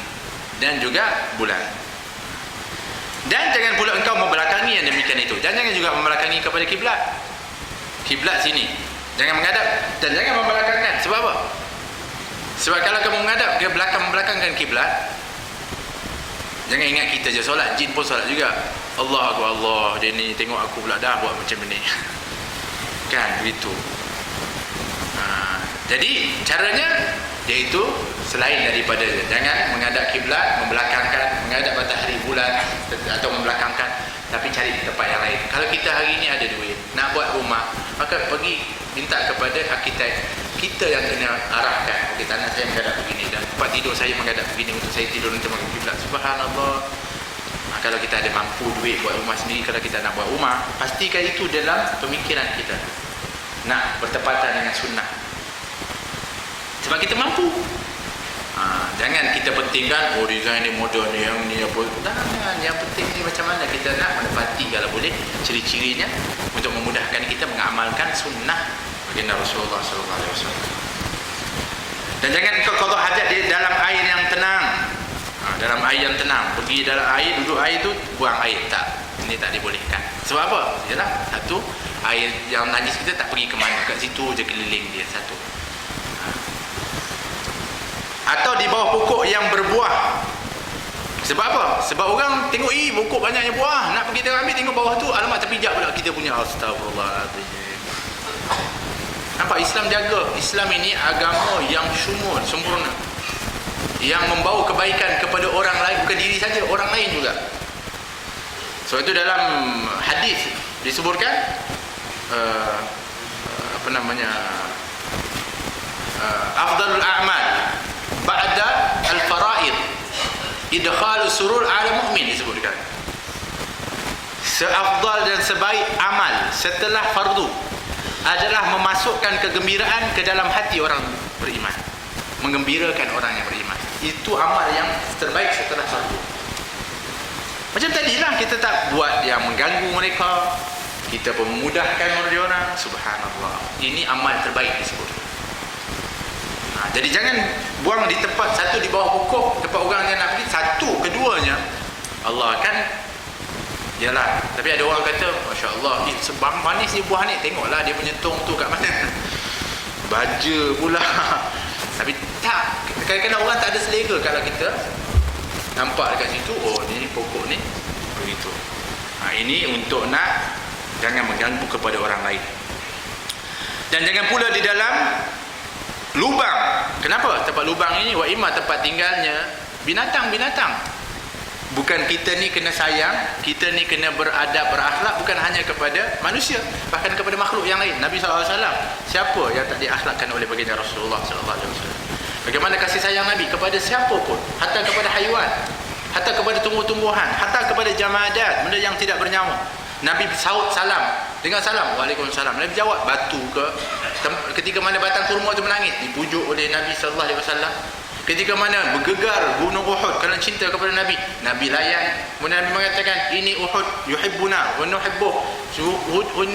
dan juga bulan. Dan jangan pula engkau membelakangi yang demikian itu. Dan jangan juga membelakangi kepada kiblat. Kiblat sini. Jangan menghadap dan jangan membelakangkan. Sebab apa? Sebab kalau kamu menghadap ke belakangkan kiblat, jangan ingat kita je solat, jin pun solat juga. Allah Akbar, Allah, dia ni tengok aku pula dah buat macam ni. Kan begitu. Jadi caranya iaitu selain daripada jangan menghadap kiblat, membelakangkan, menghadap matahari, bulan atau membelakangkan, tapi cari tempat yang lain. Kalau kita hari ini ada duit nak buat rumah, maka pergi minta kepada arkitek. Kita yang kena arahkan. Okey, tanah saya menghadap begini dan tempat tidur saya menghadap begini untuk saya tidur nanti menghadap kiblat. Subhanallah. Kalau kita ada mampu duit buat rumah sendiri, kalau kita nak buat rumah, pastikan itu dalam pemikiran kita nak bertepatan dengan sunnah. Sebab kita mampu. Jangan kita pentingkan design ni moden ni, yang ni apa. Jangan, yang penting ni macam mana kita nak menepati kalau boleh ciri-cirinya untuk memudahkan kita mengamalkan sunnah baginda Rasulullah sallallahu alaihi wasallam. Dan jangan kau qada hajat di dalam air yang tenang. Dalam air yang tenang, pergi dalam air, duduk air tu, buang air. Tak, ini tak dibolehkan. Sebab apa? Yalah, satu, air yang najis kita tak pergi ke mana, kat situ je keliling dia satu. Atau di bawah pokok yang berbuah. Sebab apa? Sebab orang tengok pokok banyaknya buah, nak pergi tengok ambil, tengok bawah tu, alamak terpijak pula kita punya. Astagfirullahaladzim. Nampak Islam jaga. Islam ini agama yang syumul, sempurna, yang membawa kebaikan kepada orang lain, bukan diri saja, orang lain juga. So itu dalam hadis disebutkan afdalul a'mal ba'da al-fara'id idkhalu surur ala mu'min, disebutkan seafdal dan sebaik amal setelah fardu adalah memasukkan kegembiraan ke dalam hati orang beriman, menggembirakan orang yang beriman. Itu amal yang terbaik setelah fardu. Macam tadilah, kita tak buat yang mengganggu mereka, kita pun memudahkan orang. Subhanallah, ini amal terbaik disebut. Jadi jangan buang di tempat satu, di bawah pokok, tempat orang yang nak pergi. Satu, keduanya Allah kan. Yalah, tapi ada orang kata, Masya Allah, sebang manis ni buah ni, tengoklah dia punya tong tu kat mana. Baja pula. Tapi tak, kadang-kadang orang tak ada selera kalau kita nampak dekat situ, ni pokok ni begitu. Ini untuk nak jangan mengganggu kepada orang lain. Dan jangan pula di dalam lubang. Kenapa? Tempat lubang ini wa imma tempat tinggalnya binatang-binatang. Bukan kita ni kena sayang, kita ni kena beradab, berakhlak bukan hanya kepada manusia, bahkan kepada makhluk yang lain. Nabi SAW, siapa yang tak diakhlakkan oleh baginda Rasulullah SAW? Bagaimana kasih sayang Nabi kepada siapa pun, hatta kepada haiwan, hatta kepada tumbuh-tumbuhan, hatta kepada jamadat, benda yang tidak bernyawa. Nabi sahut salam, dengan salam, Waalaikumsalam. Nabi jawab, batu ke, ketika mana batang kurma itu menangis, dipujuk oleh Nabi SAW. Ketika mana bergegar gunung Uhud kerana cinta kepada Nabi, Nabi layan. Kemudian Nabi mengatakan, ini Uhud yuhibbuna wa nuhibbuh.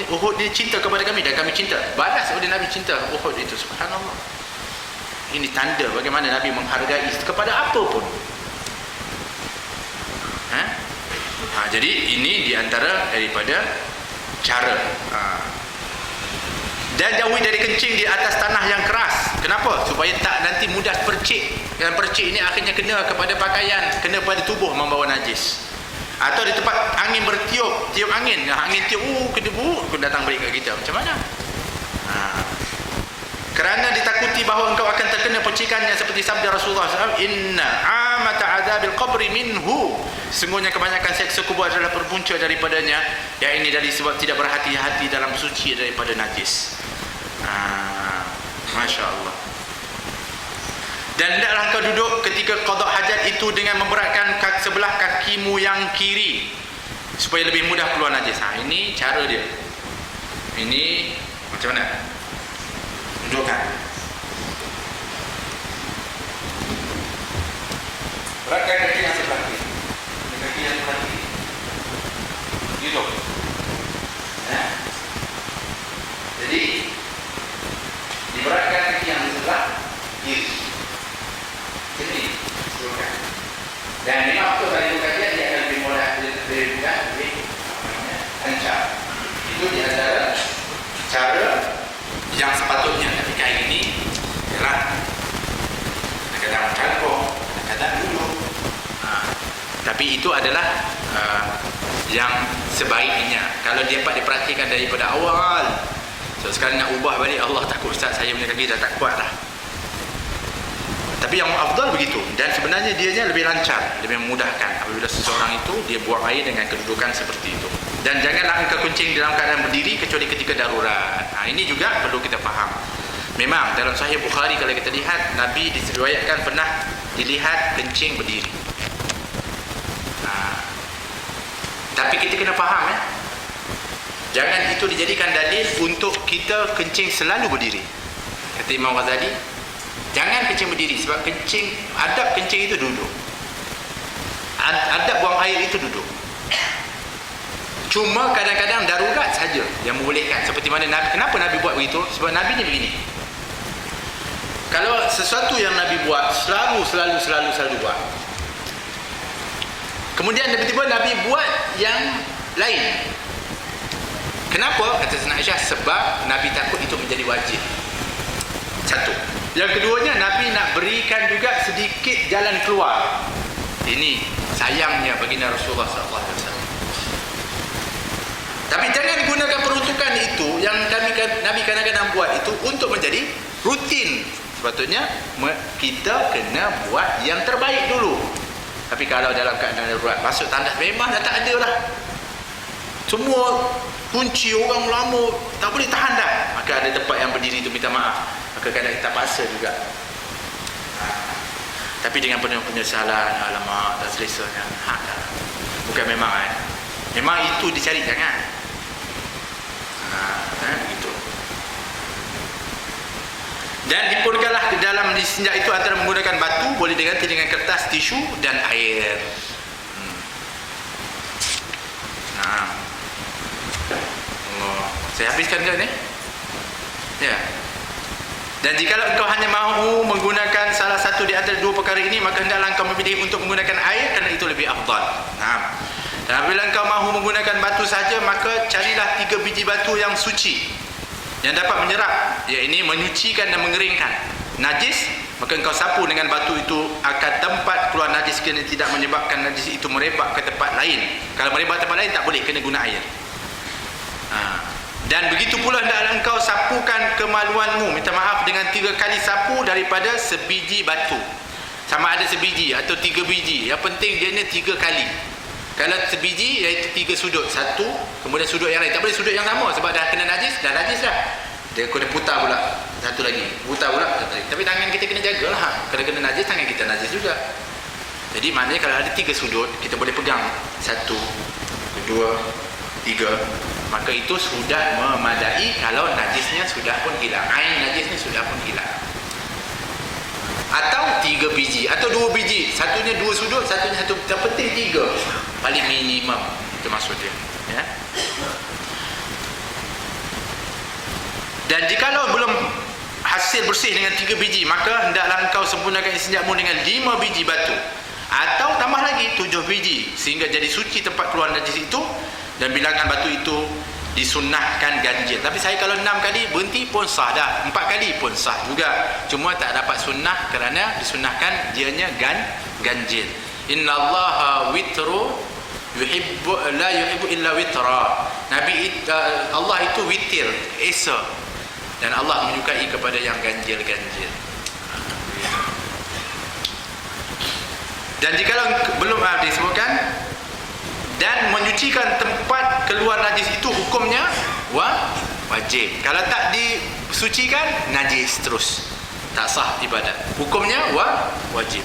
Uhud dia cinta kepada kami dan kami cinta. Balas oleh Nabi cinta Uhud itu. Subhanallah. Ini tanda bagaimana Nabi menghargai kepada apa pun. Jadi ini diantara daripada cara. Dan jauhi dari kencing di atas tanah yang keras. Kenapa? Supaya tak nanti mudah percik. Dan percik ini akhirnya kena kepada pakaian, kena pada tubuh, membawa najis. Atau di tempat angin bertiup, tiup angin, angin tiup, kedebu, datang balik ke kita. Macam mana? Kerana ditakuti bahawa engkau akan terkena percikannya, seperti sabda Rasulullah SAW, inna amata azabil qabri minhu. Sesungguhnya kebanyakan seksa kubur adalah berpunca daripadanya. Yang ini dari sebab tidak berhati-hati dalam suci daripada najis. Masya Allah. Dan hendaklah kau duduk ketika qada hajat itu dengan memberatkan sebelah kakimu yang kiri supaya lebih mudah keluar najis. Ini cara dia. Ini macam mana? Dudukkan. Beratkan kaki yang sebelah kiri. Kaki yang sebelah kiri. Gitu. Ya. Jadi diberatkan kaki yang sebelah kiri. Sini, dudukkan. Dan memang waktu kali buka dia akan lebih mudah, lebih lancar. Itu di antara cara yang sepatutnya. Tapi kali ini ialah kadang-kadang cangkok, kadang-kadang duduk. Tapi itu adalah yang sebaiknya. Kalau dia dapat diperhatikan daripada awal. So sekarang nak ubah balik, Allah takut Ustaz saya punya kaki dah tak kuat dah. Tapi yang afdal begitu. Dan sebenarnya dianya lebih lancar, lebih memudahkan apabila seseorang itu dia buang air dengan kedudukan seperti itu. Dan janganlah engkau kencing dalam keadaan berdiri kecuali ketika darurat. Ini juga perlu kita faham. Memang dalam Sahih Bukhari kalau kita lihat, Nabi diriwayatkan pernah dilihat kencing berdiri. Tapi kita kena faham ya. Jangan itu dijadikan dalil untuk kita kencing selalu berdiri. Kata Imam Ghazali, jangan kencing berdiri sebab adab kencing itu duduk. Adab buang air itu duduk. Cuma kadang-kadang darurat saja yang membolehkan. Seperti mana Nabi, kenapa Nabi buat begitu? Sebab Nabi ni begini. Kalau sesuatu yang Nabi buat selalu buat. Kemudian tiba-tiba Nabi buat yang lain. Kenapa? Kata Sayyidina Aisyah, sebab Nabi takut itu menjadi wajib. Satu. Yang keduanya, Nabi nak berikan juga sedikit jalan keluar. Ini sayangnya baginda Rasulullah SAW. Tapi jangan gunakan peruntukan itu yang Nabi kadang-kadang buat itu untuk menjadi rutin. Sepatutnya kita kena buat yang terbaik dulu. Tapi kalau dalam keadaan darurat, masuk tandas memang dah tak ada lah. Semua kunci orang lama tak boleh tahan dah. Maka ada tempat yang berdiri tu minta maaf. Maka kadang kita paksa juga. Tapi dengan penuh penyesalan, alamak dah selesa kan. Bukan memang memang itu dicari, jangan. Gitu. Dan himpunkanlah di dalam istinja itu antara menggunakan batu, boleh diganti dengan kertas, tisu dan air. Saya habiskan ke ni? Ya. Dan jikalau engkau hanya mahu menggunakan salah satu di antara dua perkara ini, maka hendaklah engkau memilih untuk menggunakan air kerana itu lebih afdal. Dan apabila engkau mahu menggunakan batu saja, maka carilah 3 biji batu yang suci, yang dapat menyerap, iaitu menyucikan dan mengeringkan najis. Maka engkau sapu dengan batu itu, akan tempat keluar najis kena tidak menyebabkan najis itu merebak ke tempat lain. Kalau merebak ke tempat lain tak boleh, kena guna air. Dan begitu pula hendaklah engkau sapukan kemaluanmu, minta maaf, dengan 3 kali sapu daripada sebiji batu. Sama ada sebiji atau 3 biji, yang penting dia ni 3 kali. Kalau sebiji iaitu 3 sudut, satu, kemudian sudut yang lain. Tak boleh sudut yang sama sebab dah kena najis, dah dia kena putar pula, satu lagi, putar pula, satu lagi. Tapi tangan kita kena jagalah. Kalau kena najis, tangan kita najis juga. Jadi maknanya kalau ada 3 sudut, kita boleh pegang 1, 2, 3. Maka itu sudah memadai kalau najisnya sudah pun hilang. Ain najisnya sudah pun hilang. Atau 3 biji atau 2 biji. Satunya 2 sudut, satunya 1. Yang penting 3. Paling minimum. Itu maksud dia. Ya. Dan jikalau belum hasil bersih dengan 3 biji, maka hendaklah engkau sempurnakan istinjamu dengan 5 biji batu. Atau tambah lagi 7 biji. Sehingga jadi suci tempat keluar najis itu. Dan bilangan batu itu disunnahkan ganjil. Tapi saya kalau 6 kali berhenti pun sah dah. 4 kali pun sah juga. Cuma tak dapat sunnah kerana disunnahkan dianya ganjil. Innallaha witru la yuhibbu illa witra. Allah itu witir, esa. Dan Allah menyukai kepada yang ganjil-ganjil. Dan jikalau belum disebutkan, dan menyucikan tempat keluar najis itu hukumnya wajib. Kalau tak disucikan, najis terus. tak sah ibadat. Hukumnya wajib.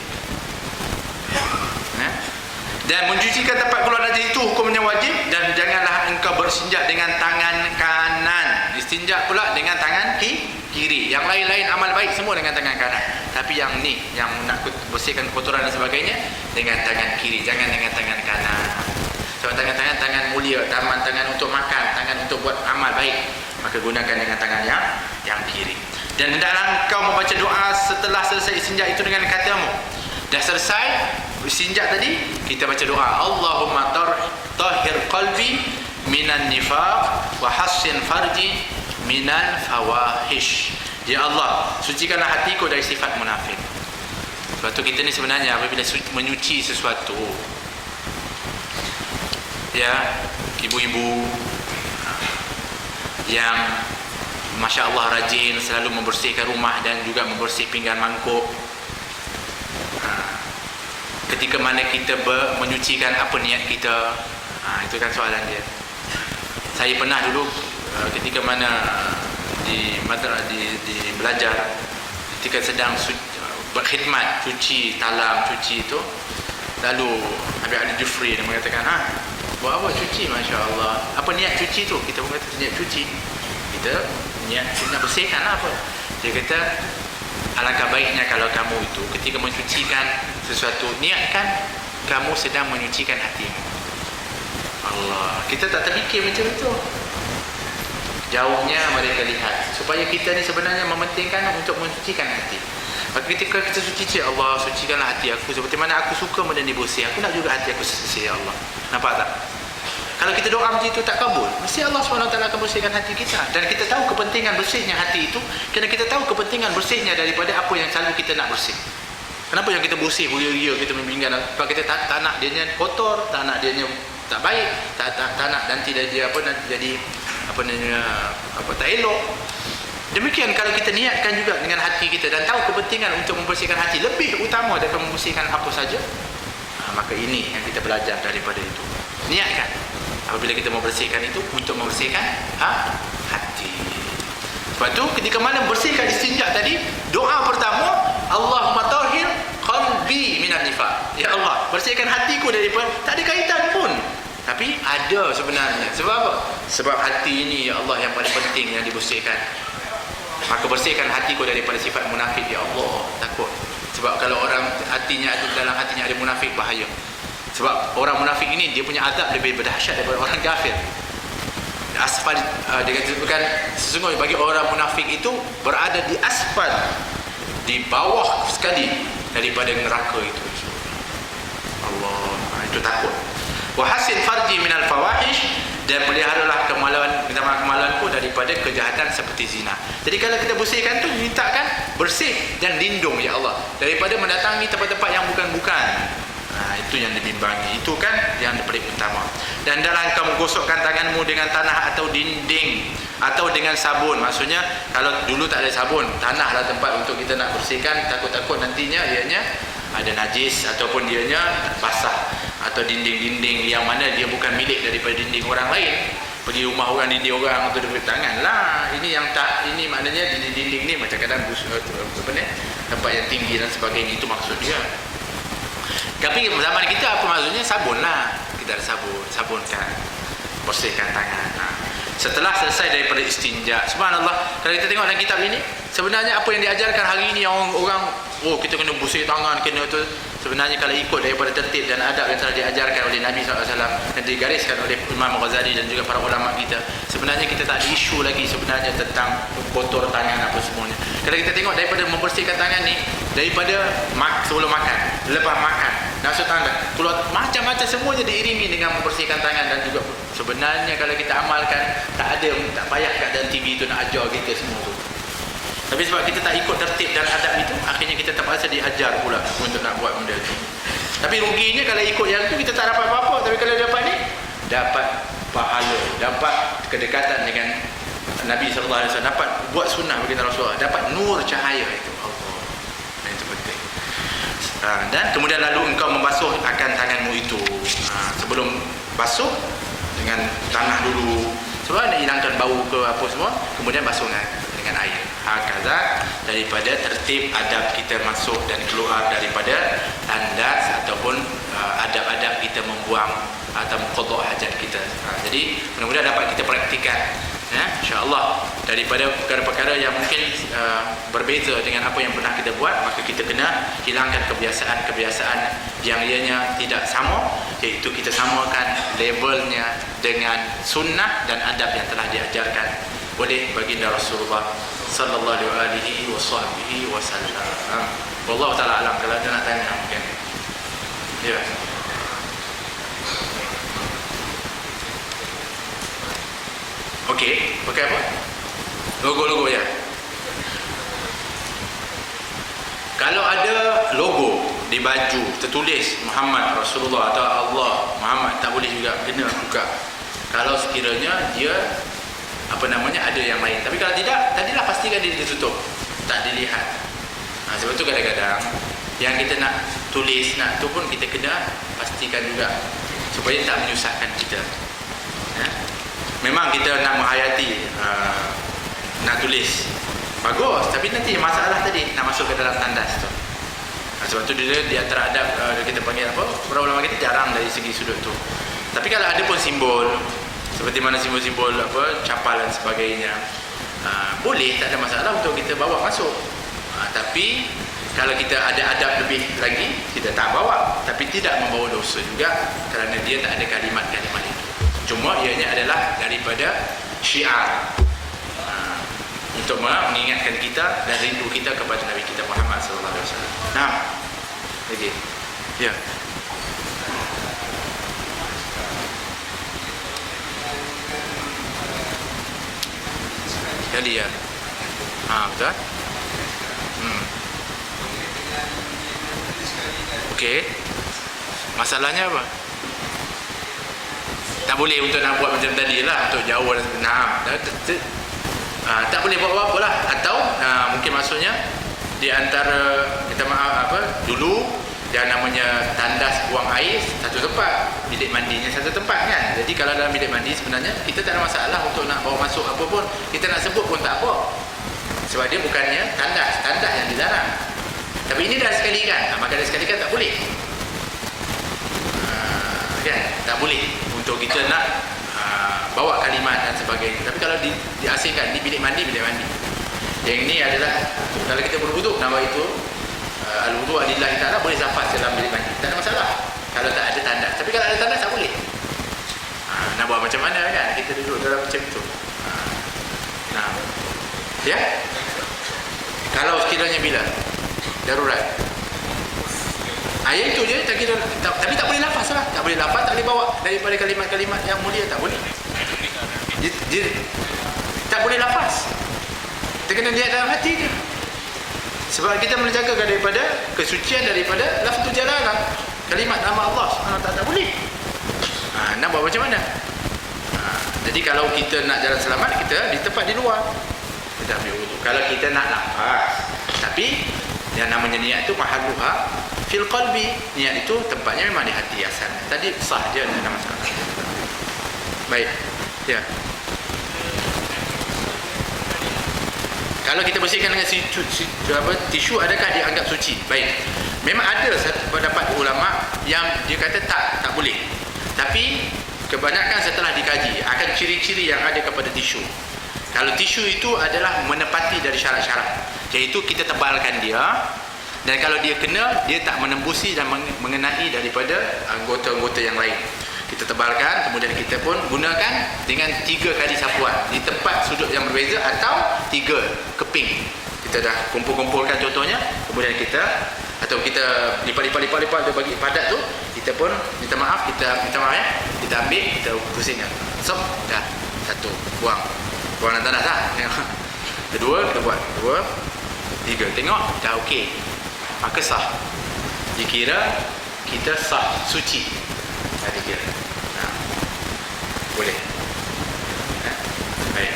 Dan mencucikan tempat keluar najis itu hukumnya wajib. Dan janganlah engkau berstinja dengan tangan kanan. Istinja pula dengan tangan kiri. Yang lain-lain amal baik semua dengan tangan kanan. Tapi yang ni, yang nak bersihkan kotoran dan sebagainya, dengan tangan kiri, jangan dengan tangan kanan. Sebab tangan mulia, tangan untuk makan, tangan untuk buat amal baik, maka gunakan dengan tangan yang kiri. Dan hendaklah engkau membaca doa setelah selesai istinja itu dengan katamu. Dah selesai istinja tadi, kita baca doa, Allahumma tahhir qalbi minan nifaq wa hassin farji minal fawahish. Ya Allah, sucikanlah hatiku dari sifat munafik. Sebab tu kita ni sebenarnya apabila menyuci sesuatu, ya, ibu-ibu yang Masya Allah rajin selalu membersihkan rumah dan juga membersih pinggan mangkuk. Ketika mana kita menyucikan apa niat kita, itu kan soalan dia. Saya pernah dulu ketika mana di belajar, ketika sedang berkhidmat, cuci talam, cuci itu, lalu Habib Ali Jufri dia mengatakan, buat apa cuci? Masya Allah. Apa niat cuci tu? Kita kata niat cuci, kita niat nak bersihkan apa? Dia kata, alangkah baiknya kalau kamu itu ketika mencucikan sesuatu, niatkan kamu sedang menyucikan hatimu. Allah, kita tak terfikir macam itu. Jauhnya mereka lihat, supaya kita ni sebenarnya mementingkan untuk mencucikan hati. Maka ketika kita suci, Allah sucikanlah hati aku seperti mana aku suka benda ni bersih. Aku nak juga hati aku bersih, ya Allah. Nampak tak? Kalau kita doa macam itu tak kabul, mesti Allah SWT akan bersihkan hati kita. Dan kita tahu kepentingan bersihnya hati itu, kerana kita tahu kepentingan bersihnya daripada apa yang selalu kita nak bersih. Kenapa yang kita bersih beria-ria, kita membinggan? Sebab kita tak nak dianya kotor, tak nak dianya tak baik, tak nak nanti dia jadi tak elok. Demikian kalau kita niatkan juga dengan hati kita dan tahu kepentingan untuk membersihkan hati lebih utama daripada membersihkan apa saja, maka ini yang kita belajar daripada itu. Niatkan apabila kita membersihkan itu untuk membersihkan hati. Sebab tu ketika mana membersihkan istinja tadi, doa pertama, Allahumma tahhir qalbi minan nifaq. Ya Allah, bersihkan hatiku daripada, tak ada kaitan pun, tapi ada sebenarnya. Sebab apa? Sebab hati ini, ya Allah, yang paling penting yang dibersihkan. Maka bersihkan hatiku daripada sifat munafik, ya Allah. Takut. Sebab kalau orang dalam hatinya ada munafik, bahaya. Sebab orang munafik ini dia punya azab lebih berdahsyat daripada orang kafir. Asfal, dia katakan sesungguhnya bagi orang munafik itu berada di asfal, di bawah sekali daripada neraka itu. Allah, itu takut. Wa hasin farji minal fawahish, dan peliharalah kemaluanku daripada kejahatan seperti zina. Jadi kalau kita bersihkan tu, mintakan bersih dan lindung, ya Allah, daripada mendatangi tempat-tempat yang bukan-bukan. Itu yang dibimbangi. Itu kan yang paling utama. Dan dalam engkau menggosokkan tanganmu dengan tanah atau dinding atau dengan sabun. Maksudnya kalau dulu tak ada sabun, tanahlah tempat untuk kita nak bersihkan. Takut-takut nantinya ianya ada najis ataupun dianya basah. Atau dinding-dinding yang mana dia bukan milik daripada dinding orang lain. Pergi rumah orang, dinding orang untuk duduk tangan lah. Ini yang tak, ini maknanya dinding-dinding ni macam kadang tempat yang tinggi dan sebagainya. Itu maksud dia. Tapi zaman kita apa maksudnya? Sabun lah. Kita ada sabunkan, bersihkan tangan. Setelah selesai daripada istinja, subhanallah, kalau kita tengok dalam kitab ini, sebenarnya apa yang diajarkan hari ini orang kita kena bersih tangan, kena tu, sebenarnya kalau ikut daripada tertib dan adab yang telah diajarkan oleh Nabi SAW dan digariskan oleh Imam Ghazali dan juga para ulama kita, sebenarnya kita tak ada isu lagi sebenarnya tentang kotor tangan apa semuanya. Kalau kita tengok daripada membersihkan tangan ni, daripada sebelum makan, lepas makan, nasuh tangan, keluar, macam-macam semuanya diiringi dengan membersihkan tangan. Dan juga sebenarnya kalau kita amalkan, tak payah keadaan TV tu nak ajar kita semua tu. Tapi sebab kita tak ikut tertib dan adab itu, akhirnya kita terpaksa diajar pula untuk nak buat benda itu. Tapi ruginya kalau ikut yang itu, kita tak dapat apa-apa. Tapi kalau dapat ni, dapat pahala, dapat kedekatan dengan Nabi SAW, dapat buat sunnah bagi Rasulullah, dapat nur cahaya itu. Allah, itu penting. Dan kemudian lalu engkau membasuh akan tanganmu itu. Sebelum basuh dengan tanah dulu, sebab nak hilangkan bau ke apa semua, kemudian basuh dengan air. hakaza, daripada tertib adab kita masuk dan keluar daripada tandas ataupun adab-adab kita membuang atau qada hajat kita. Jadi mudah-mudahan dapat kita praktikan, ya, insya-Allah, daripada perkara-perkara yang mungkin berbeza dengan apa yang pernah kita buat, maka kita kena hilangkan kebiasaan-kebiasaan yang ianya tidak sama, iaitu kita samakan levelnya dengan sunnah dan adab yang telah diajarkan oleh baginda Rasulullah sallallahu alaihi wasallam. Wallahu taala alam. Kalau ada nak tanya mungkin. Ya. Okey, pakai apa? Logo-logo ya. Kalau ada logo di baju tertulis Muhammad Rasulullah atau Allah Muhammad, tak boleh juga, kena buka. Kalau sekiranya dia ada yang lain. Tapi kalau tidak, tadilah pastikan dia ditutup, tak dilihat. Sebab tu kadang-kadang yang kita nak tulis, nak tu pun kita kena pastikan juga supaya tak menyusahkan kita. Memang kita nak menghayati, nak tulis bagus, tapi nanti masalah tadi nak masuk ke dalam tandas tu. Sebab tu dia di antara adab, kita panggil apa, para ulama kita jarang dari segi sudut tu. Tapi kalau ada pun simbol, seperti mana simbol-simbol apa, capal dan sebagainya, boleh, tak ada masalah untuk kita bawa masuk. Tapi kalau kita ada adab lebih lagi, kita tak bawa, tapi tidak membawa dosa juga kerana dia tak ada kalimat-kalimat itu. Cuma ianya adalah daripada syiar, untuk mengingatkan kita dan rindu kita kepada Nabi kita Muhammad sallallahu alaihi wasallam. Nah, lagi. Ya. Jadi ya. Betul? Okey. Masalahnya apa? Tak boleh untuk nak buat macam tadi lah, untuk jauh dan tak boleh buat apa-apa lah. Atau mungkin maksudnya di antara, kita dulu yang namanya tandas buang air satu tempat, bilik mandinya satu tempat kan. Jadi kalau dalam bilik mandi sebenarnya kita tak ada masalah untuk nak bawa masuk apa pun, kita nak sebut pun tak apa, sebab dia bukannya tandas yang dilarang. Tapi ini dah sekali kan, maka dah sekali kan tak boleh, kan, tak boleh untuk kita nak bawa kalimat dan sebagainya. Tapi kalau diasingkan di bilik mandi. Yang ini adalah kalau kita berwuduk, nama itu al-wudu lillahi ta'ala, boleh safas dalam bilik mandi, tak ada masalah kalau tak ada tandas. Tapi kalau ada tandas tak boleh. Nak buat macam mana kan, kita duduk dalam macam tu. Ya, kalau sekiranya bila darurat, ayat itu je, tapi tak boleh lafaz lah, tak boleh lafaz, tak boleh bawa daripada kalimat-kalimat yang mulia, tak boleh. Tak boleh lafaz, kita kena lihat dalam hati dia. Sebab kita menjaga daripada kesucian daripada lafzul jalalah, kalimat nama Allah SWT, tak boleh. Nak buat macam mana? Jadi kalau kita nak jalan selamat, kita di tempat di luar, kita ambil wudu. Kalau kita nak lafaz, tapi yang namanya niat itu mahalluha fil qalbi, niat itu tempatnya memang di hati asalnya. Tadi sah je, tak ada masalah. Baik. Ya. Kalau kita bersihkan dengan tisu, adakah dianggap suci? Baik. Memang ada satu pendapat ulama yang dia kata tak boleh. Tapi kebanyakan setelah dikaji akan ciri-ciri yang ada kepada tisu. Kalau tisu itu adalah menepati dari syarat-syarat, iaitu kita tebalkan dia, dan kalau dia kena, dia tak menembusi dan mengenai daripada anggota-anggota yang lain. Kita tebalkan, kemudian kita pun gunakan dengan 3 kali sapuan di tempat sudut yang berbeza, atau 3 keping. Kita dah kumpul-kumpulkan contohnya, kemudian kita lipat dia bagi padat tu, kita pun minta maaf ya, kita ambil, kita pusingkan, dah, 1, buang dalam tandas lah. Kedua, kita buat 2, 3, tengok dah okey, maka sah, dikira kita sah, suci, dikira boleh. Baik.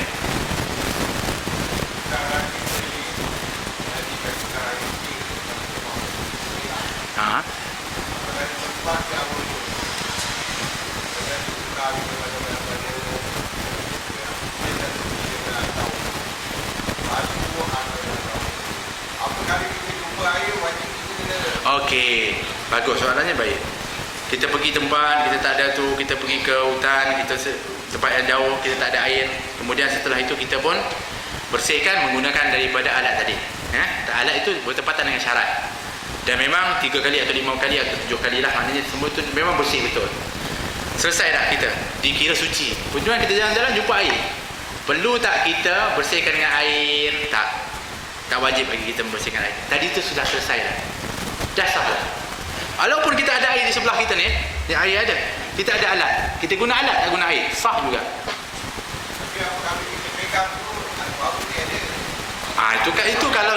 Okey, bagus, soalannya baik. Kita pergi tempat, kita tak ada tu, kita pergi ke hutan, tempat yang jauh, kita tak ada air. Kemudian setelah itu kita pun bersihkan menggunakan daripada alat tadi. Alat itu bertepatan dengan syarat. Dan memang 3 kali atau 5 kali atau 7 kali lah, maknanya semua itu memang bersih betul. Selesai dah kita, dikira suci. Kemudian kita jalan-jalan jumpa air. Perlu tak kita bersihkan dengan air? Tak wajib bagi kita membersihkan air. Tadi itu sudah selesai dah. Dah sah dah. Walaupun kita ada air di sebelah kita ni, air ada. Kita ada alat. Kita guna alat, tak guna air. Sah juga. Tapi apa kalau kita pegang tu, baru dia ada. Itu kalau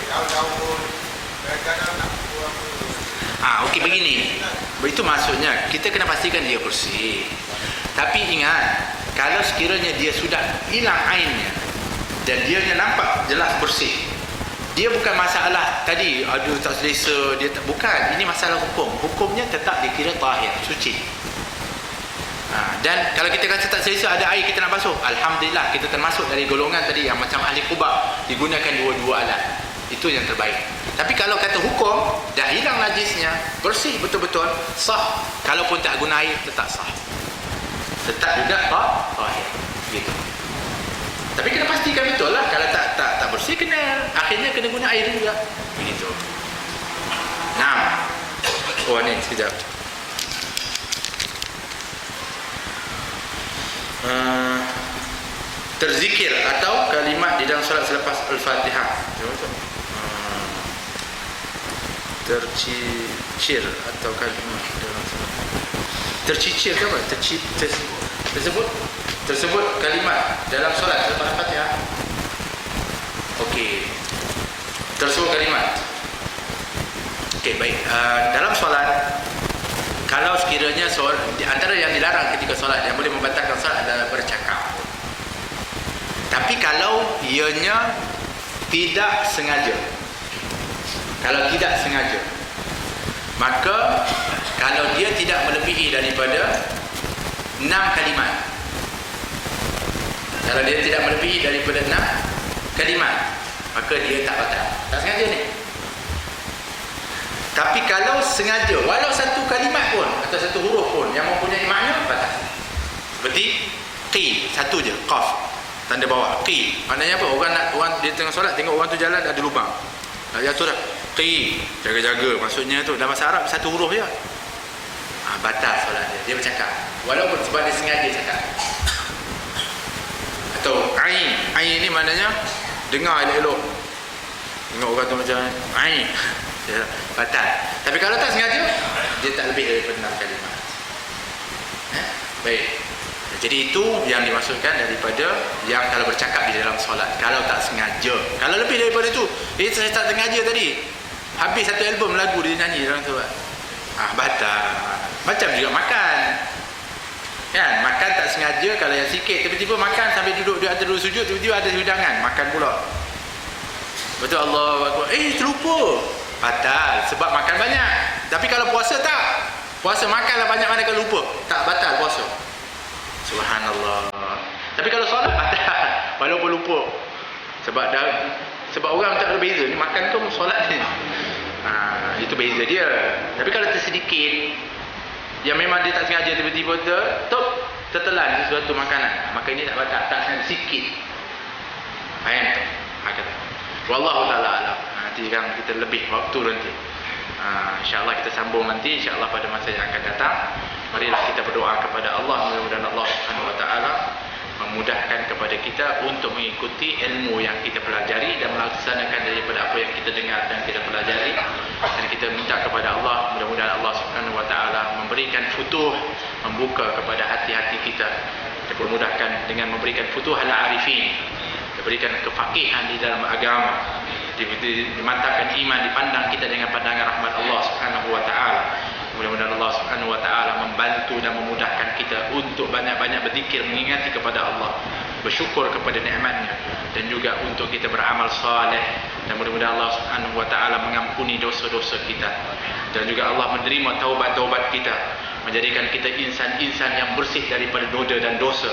Daun-daun, kadang-kadang nak buang. okey begini. Itu maksudnya kita kena pastikan dia bersih. Tapi ingat, kalau sekiranya dia sudah hilang airnya dan dia nampak jelas bersih, dia bukan masalah tadi aduh tak selesa, dia tak, bukan, ini masalah hukum. Hukumnya tetap dikira tahir, suci. Dan kalau kita kata tak selesa, ada air kita nak basuh, alhamdulillah kita termasuk dari golongan tadi yang macam ahli Quba, digunakan dua-dua alat. Itu yang terbaik. Tapi kalau kata hukum, dah hilang najisnya, bersih betul-betul, sah. Kalaupun tak guna air, tetap sah. Tetap juga tahir. Gitu. Tapi kena pastikan betul lah. Kalau tak bersih, akhirnya kena guna air juga. Begitu. Nah. Ni sekejap. Terzikir atau kalimat di dalam solat selepas Al-Fatihah. Tercicir atau kalimat dalam solat. Tercicir ke apa? Tersebut kalimat dalam solat selepas Al-Fatihah. Okey. Tersebut kalimat. Okey, baik. Dalam solat, kalau sekiranya antara yang dilarang ketika solat yang boleh membatalkan solat adalah bercakap. Tapi kalau ianya tidak sengaja, maka kalau dia tidak melebihi daripada 6 kalimat, maka dia tak batal. Tak sengaja ni. Tapi kalau sengaja, walau satu kalimat pun atau satu huruf pun yang mempunyai makna, batal. Seperti qi, satu je, qaf, tanda bawah, qi. Maknanya apa? Orang dia tengah solat, tengok orang tu jalan ada lubang, nak jatuh dah, qi, jaga-jaga. Maksudnya tu dalam bahasa Arab satu huruf je. Batal solat dia bercakap, walaupun sebab dia sengaja cakap. Atau ain ni maknanya dengar elok-elok, tengok orang tu macam ain, batal. Tapi kalau tak sengaja, dia tak lebih daripada 6 kalimat. Baik. Jadi itu yang dimaksudkan daripada yang kalau bercakap di dalam solat, kalau tak sengaja. Kalau lebih daripada itu, saya tak sengaja tadi, habis satu album lagu dia nyanyi dalam solat, batal. Macam juga makan, kan? Makan tak sengaja, kalau yang sikit, tiba-tiba makan sambil duduk dia ada dulu sujud, tiba-tiba ada hidangan, makan pula. Betul, Allah Akbar. Terlupa, batal sebab makan banyak. Tapi kalau puasa tak, puasa makanlah banyak mana kalau lupa, tak batal puasa. Subhanallah. Tapi kalau solat batal walaupun lupa. Sebab orang tak ada beza ni, makan tu solat ni. Itu beza dia. Tapi kalau tersedikit, yang memang dia tak sengaja, tiba-tiba tertelan sesuatu makanan, maka ini tak batal, tak sengaja sikit. Faham? Wallahu ta'ala alam. Nanti kan kita lebih waktu nanti. InsyaAllah kita sambung nanti, insyaAllah pada masa yang akan datang. Marilah kita berdoa kepada Allah, mudah-mudahan Allah Subhanahu wa taala memudahkan kepada kita untuk mengikuti ilmu yang kita pelajari dan melaksanakan daripada apa yang kita dengar dan kita pelajari. Dan kita minta kepada Allah, mudah-mudahan Allah Subhanahu wa taala memberikan futuh, membuka kepada hati-hati kita, dipermudahkan dengan memberikan futuh al-arifin, diberikan kefaqihan di dalam agama, dimantapkan iman, dipandang kita dengan pandangan rahmat Allah Subhanahu wa taala. Mudah-mudahan Allah Subhanahu wa taala membantu dan memudahkan kita untuk banyak-banyak berzikir, mengingati kepada Allah, bersyukur kepada nikmatnya, dan juga untuk kita beramal soleh. Dan mudah-mudahan Allah Subhanahu wa taala mengampuni dosa-dosa kita, dan juga Allah menerima taubat-taubat kita, menjadikan kita insan-insan yang bersih daripada noda dan dosa,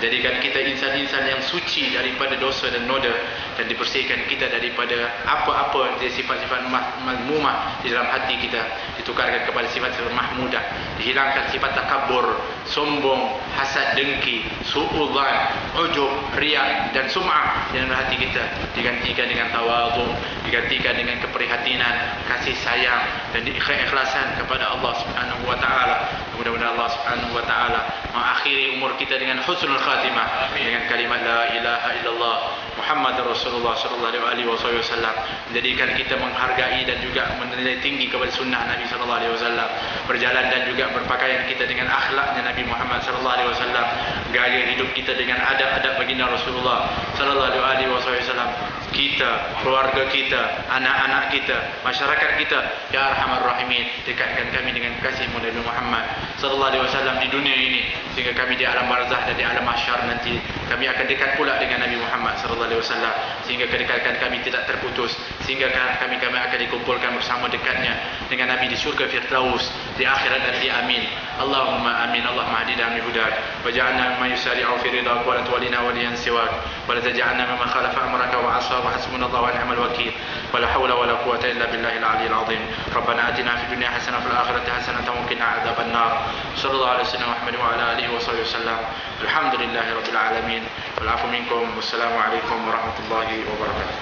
Jadikan kita insan-insan yang suci daripada dosa dan noda, dan dibersihkan kita daripada apa-apa sifat-sifat mazmumah di dalam hati kita, ditukarkan kepada sifat-sifat mahmudah, dihilangkan sifat takabur, sombong, hasad, dengki, su'udzan, ujub, riya dan sum'ah di dalam hati kita, digantikan dengan tawadhu, digantikan dengan keprihatinan, kasih sayang dan keikhlasan kepada Allah Subhanahu wa taala. Mudah-mudahan Allah Subhanahu wa taala mengakhiri umur kita dengan husnul khatimah, dengan kalimat la ilaha illallah Muhammadur Rasulullah sallallahu alaihi wasallam, menjadikan kita menghargai dan juga menilai tinggi kepada sunnah Nabi sallallahu alaihi wasallam, berjalan dan juga berpakaian kita dengan akhlaknya Nabi Muhammad sallallahu alaihi wasallam, gaya hidup kita dengan adab-adab baginda Rasulullah sallallahu alaihi wasallam, kita, keluarga kita, anak-anak kita, masyarakat kita, ya arhamar rahimin, dekatkan kami dengan kasih-Mu Nabi Muhammad sallallahu alaihi wasallam di dunia ini, sehingga kami di alam barzah dan di alam mahsyar nanti kami akan dekat pula dengan Nabi Muhammad sallallahu alaihi wasallam, sehingga kedekatan kami tidak terputus, sehingga kami akan dikumpulkan bersama dekatnya dengan Nabi di surga Firdaus di akhirat nanti. Amin. Allahumma amin. Allahumma hadina min hudak waj'alna mimman yusari'u fi ridhak wa la tuwallina waliyan siwak wa la taj'alna mimman khalafa amraka wa 'asa wa hasbunallahu wa ni'mal wakeel wa la hawla wa la quwwata illa billahil 'aliyyil 'azim. Rabbana atina fid dunya hasanah wa fil akhirati hasanah wa qina adzaban nar. Sallallahu alaihi wasallam Muhammad wa ala alihi wa sahbihi wasallam. Alhamdulillahi rabbil alamin. Wal 'afu minkum. Wassalamu alaikum warahmatullahi wabarakatuh.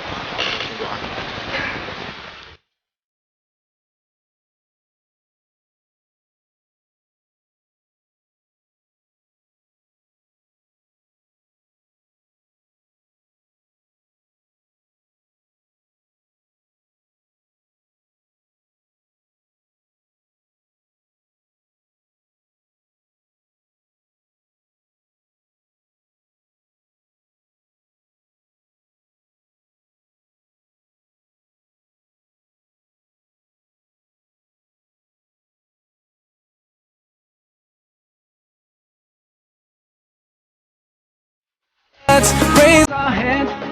Let's raise our hands.